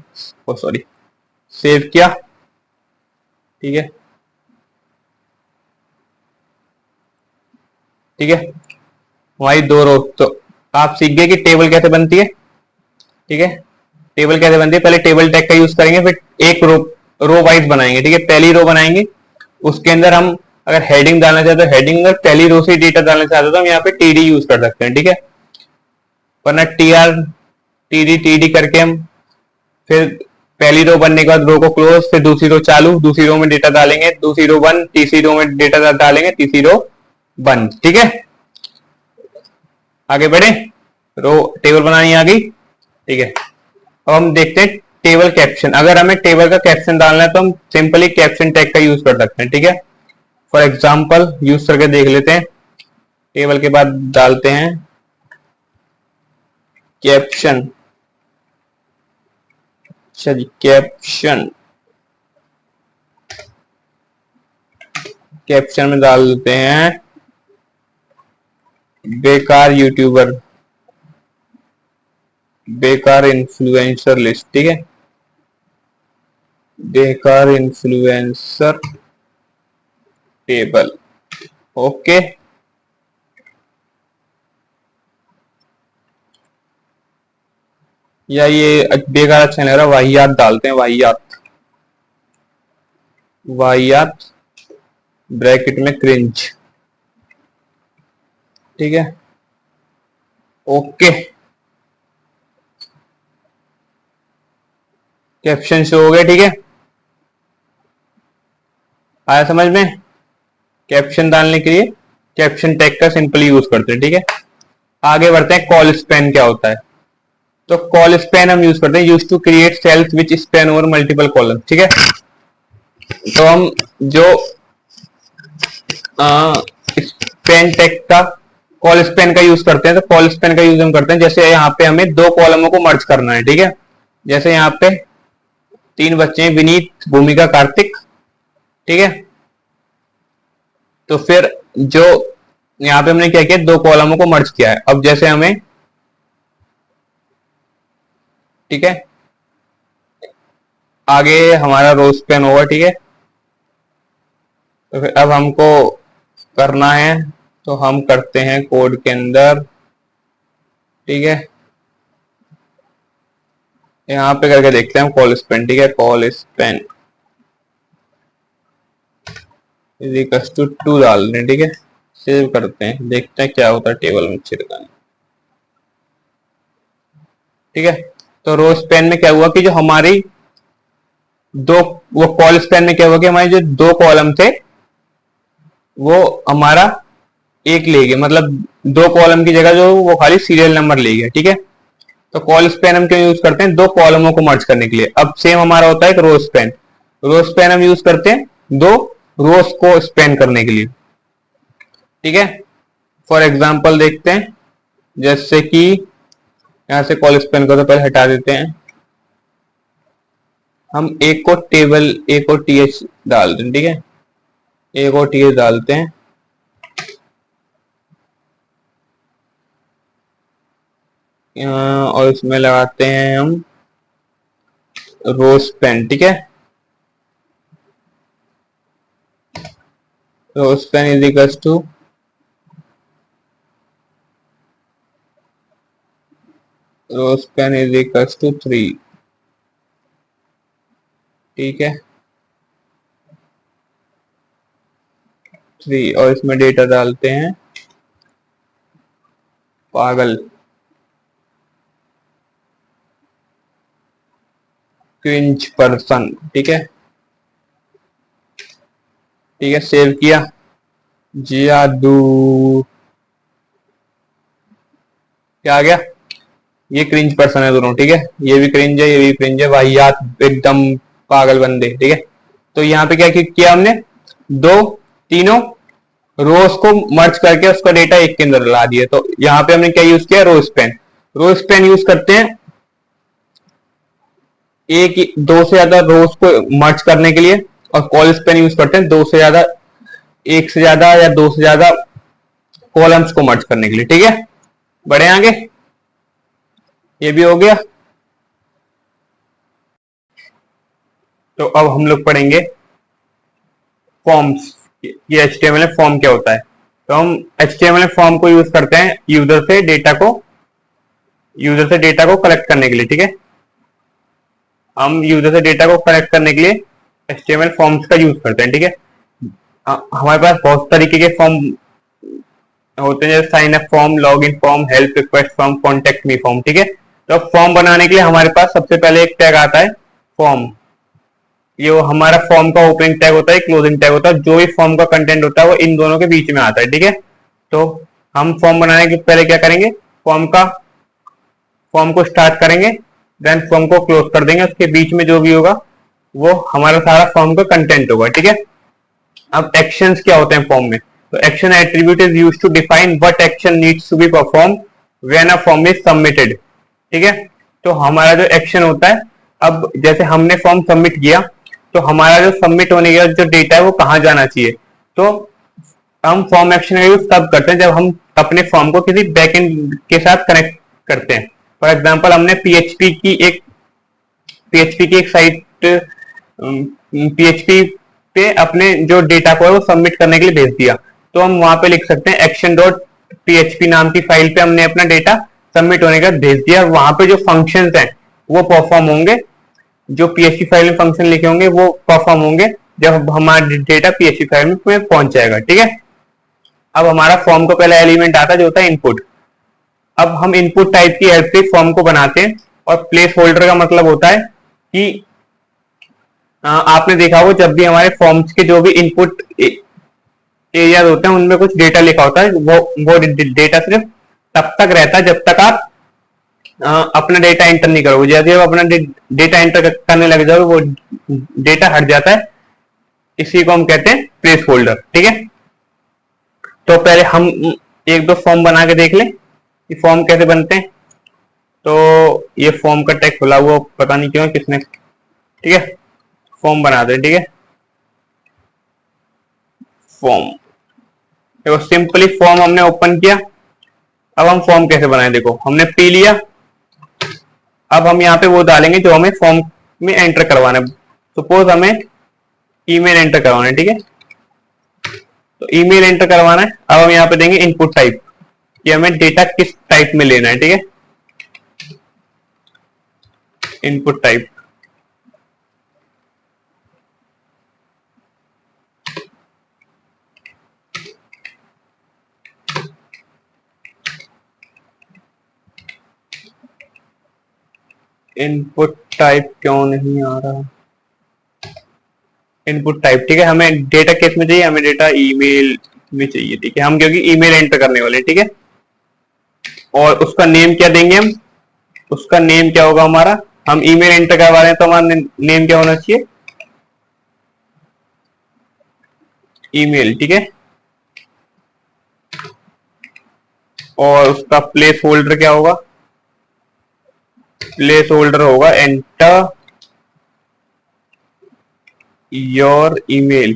ओ सॉरी, सेव किया, ठीक है, ठीक है। हमारी 2 रो, तो आप सीख गए कि टेबल कैसे बनती है, ठीक है। टेबल कैसे बनती है, पहले टेबल टैग का यूज करेंगे, फिर एक रो वाइज बनाएंगे, ठीक है। पहली रो बनाएंगे, उसके अंदर हम अगर हेडिंग डालना चाहते हैं हेडिंग, अगर पहली रो से डेटा डालना चाहते हैं तो हम यहाँ पे TD यूज कर सकते हैं, ठीक है। वरना TR TD करके हम फिर पहली रो बनने के बाद रो को क्लोज, फिर दूसरी रो चालू, दूसरी रो में डेटा डालेंगे, दूसरी रो बंद, तीसरी रो में डेटा डालेंगे, तीसरी रो बंद, ठीक है। आगे बढ़े, रो टेबल बनानी आ गई, ठीक है। अब हम देखते हैं टेबल कैप्शन। अगर हमें टेबल का कैप्शन डालना है तो हम सिंपली कैप्शन टैग का यूज कर सकते हैं, ठीक है। फॉर एग्जाम्पल यूज करके देख लेते हैं, टेबल के बाद डालते हैं कैप्शन, अच्छा जी, कैप्शन, कैप्शन में डाल देते हैं बेकार यूट्यूबर बेकार इन्फ्लुएंसर लिस्ट, ठीक है, बेकार इन्फ्लुएंसर टेबल। ओके, या ये बेकार अच्छा नहीं लग रहा, वाहियात डालते हैं, वाहियात, वाहियात ब्रैकेट में क्रिंज, ठीक है। ओके, कैप्शन शो हो गए, ठीक है, आया समझ में। कैप्शन डालने के लिए कैप्शन टैग का सिंपली यूज करते हैं, ठीक है। आगे बढ़ते हैं, कॉल स्पैन क्या होता है। तो कॉल स्पैन हम यूज करते हैं, use to create cells which span over multiple column, ठीक है। तो हम जो स्पैन टैग का कॉल स्पैन का यूज करते हैं, तो कॉल स्पैन का यूज हम करते हैं जैसे यहाँ पे हमें दो कॉलमों को मर्ज करना है, ठीक है। जैसे यहाँ पे 3 बच्चे हैं, विनीत, भूमिका, कार्तिक, ठीक है। तो फिर जो यहाँ पे हमने क्या किया, दो कॉलमों को मर्ज किया है। अब जैसे हमें, ठीक है, आगे हमारा रो स्पैन होगा, ठीक है। तो फिर अब हमको करना है, तो हम करते हैं कोड के अंदर, ठीक है, यहाँ पे करके देखते हैं हम कॉल स्पैन, ठीक है। Col span is equals to 2 डाल रहे हैं, ठीक है। सेव करते हैं, देखते हैं क्या होता है टेबल में छिड़काने, ठीक है। तो रो स्पैन में क्या हुआ कि जो हमारी दो, वो कॉल स्पैन में क्या हुआ कि हमारे जो दो कॉलम थे वो हमारा एक ले गए, मतलब दो कॉलम की जगह जो वो खाली सीरियल नंबर ले गया, ठीक है। तो कॉल स्पैन हम क्यों यूज करते हैं, दो कॉलमों को मर्ज करने के लिए। अब सेम हमारा होता है एक रो स्पैन, रो स्पैन हम यूज करते हैं दो रोज को स्पैन करने के लिए, ठीक है। फॉर एग्जांपल देखते हैं, जैसे कि यहां से कॉल स्पैन को तो पहले हटा देते हैं, हम एक को टेबल, एक को टीएच डाल दें, ठीक है, एक और टीएच डालते हैं, और इसमें लगाते हैं हम रो स्पैन, ठीक है। Row span is equals to row span is equals to 3, ठीक है, 3, और इसमें डेटा डालते हैं पागल, क्रिंज पर्सन, ठीक है, ठीक है। सेव किया, जादू, क्या आ गया, ये क्रिंज पर्सन है दोनों, ठीक है, ये भी क्रिंज है, ये भी क्रिंज है, वाहियात एकदम पागल बंदे, ठीक है। तो यहाँ पे क्या किया हमने, दो तीनों रोज को मर्ज करके उसका डेटा एक के अंदर ला दिया। तो यहाँ पे हमने क्या यूज किया, row span. Row span use करते हैं एक दो से ज्यादा रोज को मर्ज करने के लिए, और कॉल स्पैन यूज करते हैं दो से ज्यादा, एक से ज्यादा या दो से ज्यादा कॉलम्स को मर्ज करने के लिए, ठीक है। बढ़े आगे, ये भी हो गया। तो अब हम लोग पढ़ेंगे फॉर्म्स, ये एचटीएमएल फॉर्म क्या होता है। तो हम एचटीएमएल फॉर्म को यूज करते हैं यूजर से डेटा को कलेक्ट करने के लिए, ठीक है। हम यूजर से डेटा को कलेक्ट करने के लिए एचटीएमएल फॉर्म्स का यूज करते हैं, ठीक है। हमारे पास बहुत तरीके के फॉर्म होते हैं, जैसे sign up form, log in form, help request form, contact me form, ठीक है। तो फॉर्म बनाने के लिए हमारे पास सबसे पहले एक टैग आता है फॉर्म, ये वो हमारा फॉर्म का ओपनिंग टैग होता है, क्लोजिंग टैग होता है, जो भी फॉर्म का कंटेंट होता है वो इन दोनों के बीच में आता है, ठीक है। तो हम फॉर्म बनाने के पहले क्या करेंगे, फॉर्म को स्टार्ट करेंगे, देन फॉर्म को क्लोज कर देंगे, उसके बीच में जो भी होगा वो हमारा सारा फॉर्म का कंटेंट होगा, ठीक है। अब एक्शंस क्या होते हैं फॉर्म में, तो action attribute is used to define what action needs to be perform when a form is submitted, ठीक है। तो हमारा जो एक्शन होता है, अब जैसे हमने फॉर्म सबमिट किया, तो हमारा जो सबमिट होने का जो डेटा है वो कहाँ जाना चाहिए, तो हम फॉर्म एक्शन का यूज तब करते हैं जब हम अपने फॉर्म को किसी बैकएंड के साथ कनेक्ट करते हैं। फॉर एग्जाम्पल हमने पीएचपी की एक साइट पीएचपी पे अपने जो डेटा को है वो सबमिट करने के लिए भेज दिया, तो हम वहां पे लिख सकते हैं एक्शन डॉट पीएचपी नाम की फाइल पे हमने अपना डेटा सबमिट होने का भेज दिया। वहां पे जो फंक्शंस हैं वो परफॉर्म होंगे, जो पीएचपी फाइल में फंक्शन लिखे होंगे वो परफॉर्म होंगे जब हमारा डेटा पीएचपी फाइल में पहुंच जाएगा। ठीक है, अब हमारा फॉर्म का पहला एलिमेंट आता है जो होता है इनपुट। अब हम इनपुट टाइप की हेल्प से फॉर्म को बनाते हैं, और प्लेस होल्डर का मतलब होता है कि आपने देखा हो जब भी हमारे फॉर्म्स के जो भी इनपुट एरिया होते हैं उनमें कुछ डेटा लिखा होता है, वो डेटा सिर्फ तब तक रहता है जब तक आप अपना डेटा एंटर नहीं करोगे। जैसे आप अपना डेटा एंटर करने लग जाओगे वो डेटा हट जाता है, इसी को हम कहते हैं प्लेस होल्डर। ठीक है, तो पहले हम एक दो फॉर्म बना के देख लें कि फॉर्म कैसे बनते हैं। तो ये फॉर्म का टैग खुला हुआ पता नहीं क्यों किसने। ठीक है, फॉर्म बना दे। ठीक है, फॉर्म, देखो सिंपली फॉर्म हमने ओपन किया। अब हम फॉर्म कैसे बनाए, देखो हमने पी लिया। अब हम यहाँ पे वो डालेंगे जो हमें फॉर्म में एंटर करवाना है। सपोज हमें ईमेल एंटर करवाना है। ठीक है, तो ईमेल एंटर करवाना है। अब हम यहाँ पे देंगे इनपुट टाइप, कि हमें डेटा किस टाइप में लेना है। ठीक है, इनपुट टाइप, इनपुट टाइप क्यों नहीं आ रहा, इनपुट टाइप। ठीक है, हमें डेटा किस में चाहिए, हमें डेटा ईमेल में चाहिए। ठीक है, हम क्योंकि ईमेल एंटर करने वाले हैं। ठीक है, और उसका नेम क्या देंगे हम, उसका नेम क्या होगा हमारा, हम ईमेल एंटर करवा रहे हैं तो हमारा नेम क्या होना चाहिए, ईमेल। ठीक है, और उसका प्लेस होल्डर क्या होगा, प्लेस होल्डर होगा एंटर योर ईमेल।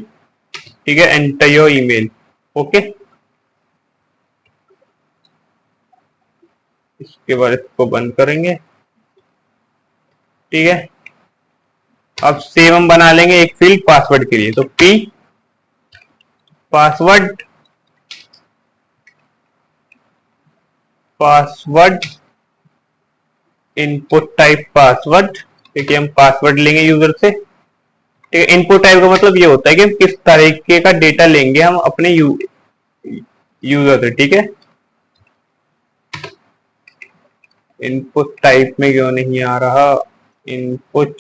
ठीक है, एंटर योर ईमेल। ओके, इसके बाद इसको बंद करेंगे। ठीक है, अब सेम हम बना लेंगे एक फील्ड पासवर्ड के लिए। तो P password, password input type password. ठीक है, हम पासवर्ड लेंगे यूजर से। ठीक है, इनपुट टाइप का मतलब ये होता है कि हम किस तरीके का डेटा लेंगे हम अपने यूजर से। ठीक है, इनपुट टाइप में क्यों नहीं आ रहा, इनपुट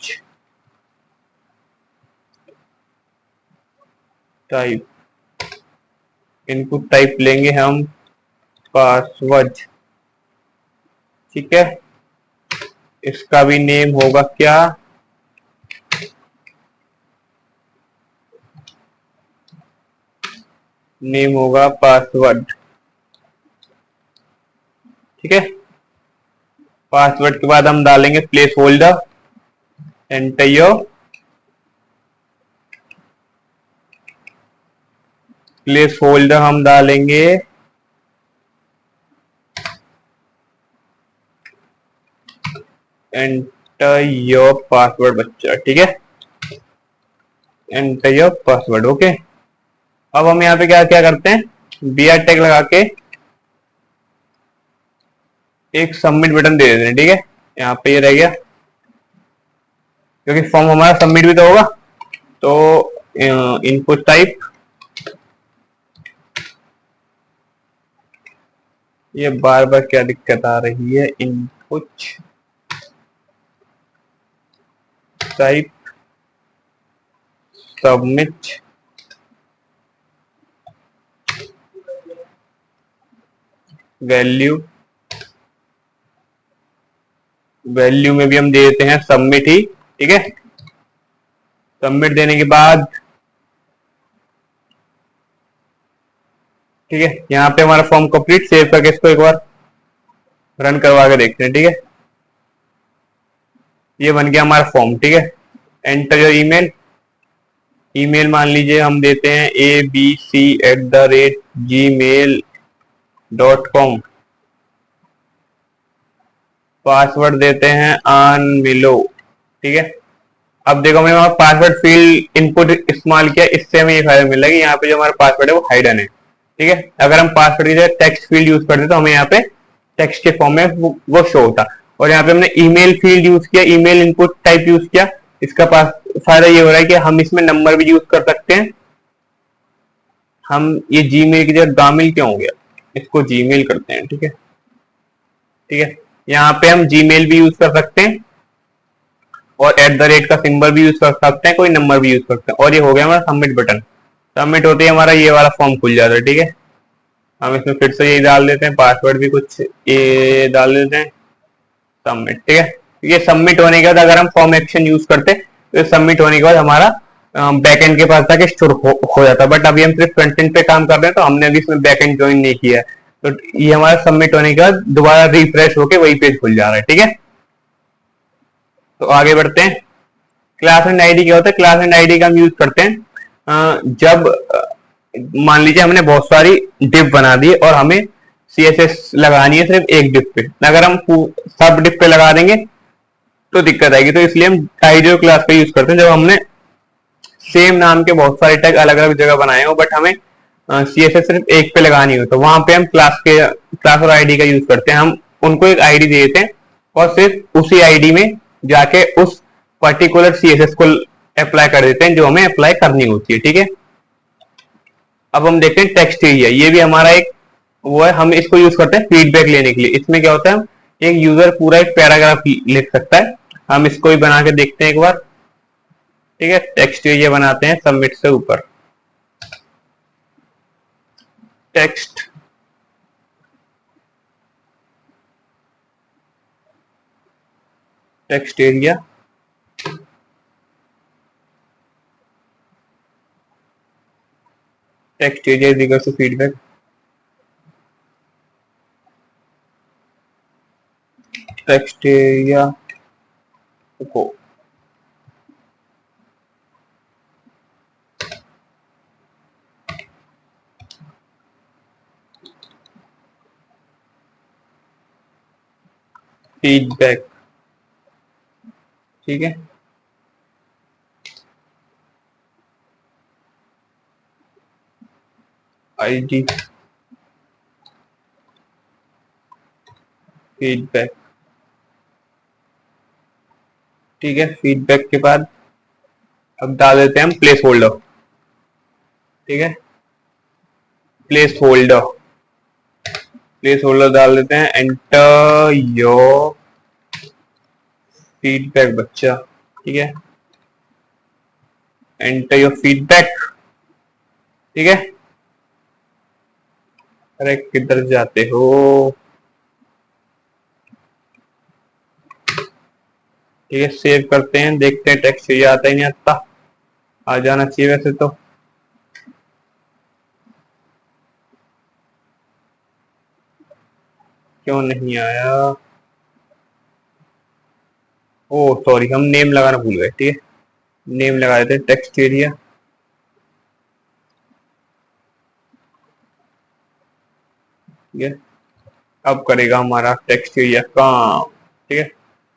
टाइप, इनपुट टाइप लेंगे हम पासवर्ड। ठीक है, इसका भी नेम होगा क्या, नेम होगा पासवर्ड। ठीक है, पासवर्ड के बाद हम डालेंगे place holder, enter your, place holder हम डालेंगे एंटर योर पासवर्ड बच्चा। ठीक है, एंटर योर पासवर्ड। ओके, अब हम यहाँ पे क्या क्या करते हैं, बीआर टैग लगा के एक सबमिट बटन दे देते हैं। ठीक है, यहाँ पे ये रह गया क्योंकि फॉर्म हमारा सबमिट भी तो होगा। तो इनपुट टाइप, ये बार बार क्या दिक्कत आ रही है, input type submit, value, value में भी हम दे देते हैं सबमिट ही। ठीक है, सबमिट देने के बाद ठीक है, यहाँ पे हमारा फॉर्म कंप्लीट। सेव करके इसको एक बार रन करवा के देखते हैं। ठीक है, ये बन गया हमारा फॉर्म। ठीक है, एंटर योर ईमेल, ईमेल मान लीजिए हम देते हैं abc@gmail.com। पासवर्ड देते हैं अनमिलो। ठीक है, अब देखो हमने वहां पासवर्ड फील्ड इनपुट इस्तेमाल किया, इससे हमें ये फायदा मिला कि यहाँ पे जो हमारा पासवर्ड है वो हाइडन है। ठीक है, अगर हम पासवर्ड की जगह टेक्स्ट फील्ड यूज करते तो हमें यहाँ पे टेक्स्ट के फॉर्म में वो शो होता। और यहाँ पे हमने ईमेल फील्ड यूज किया, ईमेल इनपुट टाइप यूज किया। इसका पास फायदा ये हो रहा है कि हम इसमें नंबर भी यूज कर सकते हैं। हम ये जीमेल की जगह गामिल क्यों हो गया, इसको जीमेल करते हैं। ठीक है, ठीक है, यहाँ पे हम जीमेल भी यूज कर सकते हैं और एट द रेट का सिंबल भी यूज कर सकते हैं, कोई नंबर भी यूज कर सकते हैं। और ये हो गया हमारा सबमिट बटन। सबमिट होते ही हमारा ये वाला फॉर्म खुल जाता है। ठीक है, हम इसमें फिर से यही डाल देते हैं, पासवर्ड भी कुछ ये डाल देते हैं, सबमिट। ठीक है, ये सबमिट होने के बाद अगर हम फॉर्म एक्शन यूज करते तो सबमिट होने के बाद हमारा बैकएंड के पास जाके स्टोर हो जाता। बट अभी हम सिर्फ फ्रंट एंड पे काम कर रहे हैं तो हमने अभी इसमें बैकएंड ज्वाइन नहीं किया है, तो ये हमारा सबमिट होने के बाद दोबारा रिफ्रेश होके वही पेज खुल जा रहा है। ठीक है, तो आगे बढ़ते हैं। क्लास एंड आईडी क्या होता है? क्लास एंड आईडी का हम यूज करते हैं जब मान लीजिए हमने बहुत सारी डिव बना दी और हमें सीएसएस लगानी है सिर्फ एक डिव पे। अगर हम सब डिव पे लगा देंगे तो दिक्कत आएगी, तो इसलिए हम आईडी और क्लास का यूज करते हैं जब हमने सेम नाम के बहुत सारे टैग अलग अलग जगह बनाए हो बट हमें सीएसएस सिर्फ एक पे लगानी हो, तो वहां पे हम क्लास और आईडी का यूज करते हैं। हम उनको एक आईडी दे देते हैं और सिर्फ उसी आईडी में जाके उस पर्टिकुलर सीएसएस को अप्लाई कर देते हैं जो हमें अप्लाई करनी होती है। ठीक है, अब हम देखते हैं टेक्स्ट एरिया। ये भी हमारा एक वो है, हम इसको यूज करते हैं फीडबैक लेने के लिए। इसमें क्या होता है, एक यूजर पूरा एक पैराग्राफ लिख सकता है। हम इसको भी बना के देखते हैं एक बार। ठीक है, टेक्स्ट एरिया बनाते हैं सबमिट से ऊपर, text text area, text area is equal to feedback. Text area को फीडबैक। ठीक है, आईडी फीडबैक। ठीक है, फीडबैक के बाद अब डाल देते हैं हम प्लेस होल्डर। ठीक है, प्लेस होल्डर प्लेस होल्डर डाल देते हैं, एंटर योर फीडबैक बच्चा। ठीक है, एंटर योर फीडबैक। ठीक है, अरे किधर जाते हो? ठीक है, सेव करते हैं, देखते हैं टेक्स्ट ये आता ही नहीं आता। आ जाना चाहिए वैसे तो। क्यों नहीं आया? ओ सॉरी, हम नेम लगाना भूल गए। ठीक है, नेम लगा देते हैं टेक्स्ट एरिया। ठीक है, अब करेगा हमारा टेक्स्ट एरिया काम। ठीक है,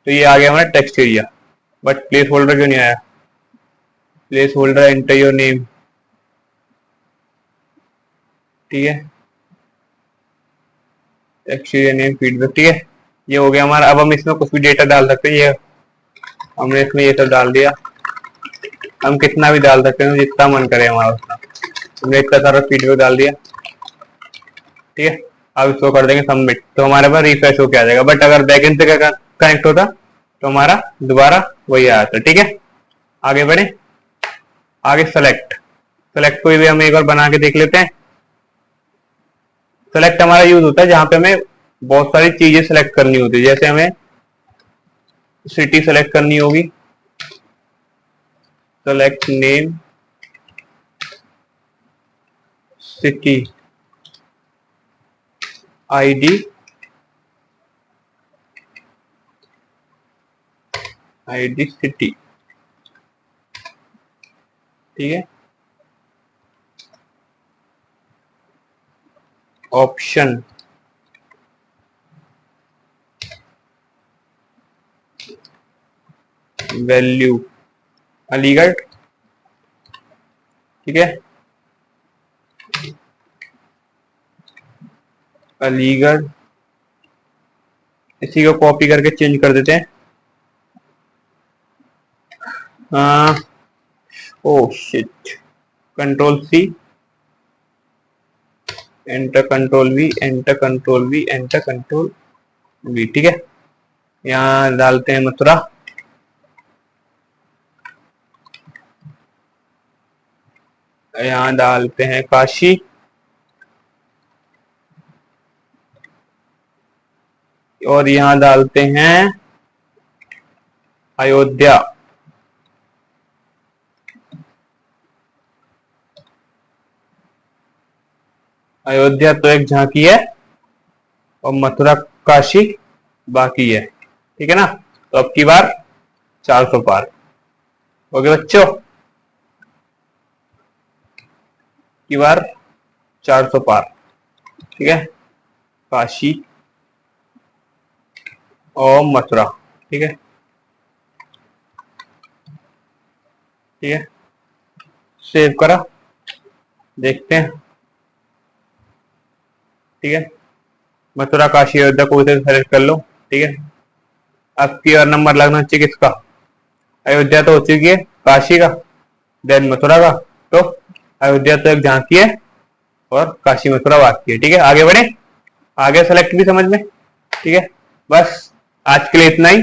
तो ये आ गया हमारा text area, but place holder क्यों नहीं आया? Place holder, enter your name. ठीक है, टेक्स्ट एरिया नेम फीडबैक। ठीक है, ये हो गया हमारा। अब हम इसमें कुछ भी डेटा डाल सकते हैं। ये हमने इसमें ये सब डाल दिया, हम कितना भी डाल सकते हैं जितना मन करे हमारा उतना। हमने इतना सारा फीडबैक डाल दिया। ठीक है, अब इसको कर देंगे सबमिट, तो हमारे पास रिफ्रेश होके आ जाएगा। बट अगर बैकएंड से कनेक्ट होता तो हमारा दोबारा वही आया था। ठीक है, आगे बढ़े। आगे सेलेक्ट सेलेक्ट को भी हम एक बार बना के देख लेते हैं। सेलेक्ट हमारा यूज होता है जहां पे हमें बहुत सारी चीजें सेलेक्ट करनी होती है। जैसे हमें सिटी सेलेक्ट करनी होगी, select name city, ID ID city. ठीक है, ऑप्शन वैल्यू अलीगढ़, ठीक है, अलीगढ़। इसी को कॉपी करके चेंज कर देते हैं। Oh shit, control C, enter control V, enter control V, enter control V, ठीक है। यहाँ डालते हैं मथुरा, यहाँ डालते हैं काशी, और यहाँ डालते हैं अयोध्या। अयोध्या तो एक झांकी है और मथुरा काशी बाकी है, ठीक है ना। तो अब की बार 400 पार। ओके बच्चों, की बार 400 पार, ठीक है, काशी और मथुरा, ठीक है, ठीक है। सेव करा, देखते हैं, ठीक है। मथुरा काशी अयोध्या को इसे सेलेक्ट कर लो, ठीक है। अब की बार नंबर लगना चाहिए किसका, अयोध्या तो हो चुकी है, काशी का, देन मथुरा का। तो अयोध्या तो एक झांकी है और काशी मथुरा बाकी है, ठीक है। आगे बढ़े, आगे सेलेक्ट भी समझ में, ठीक है। बस आज के लिए इतना ही।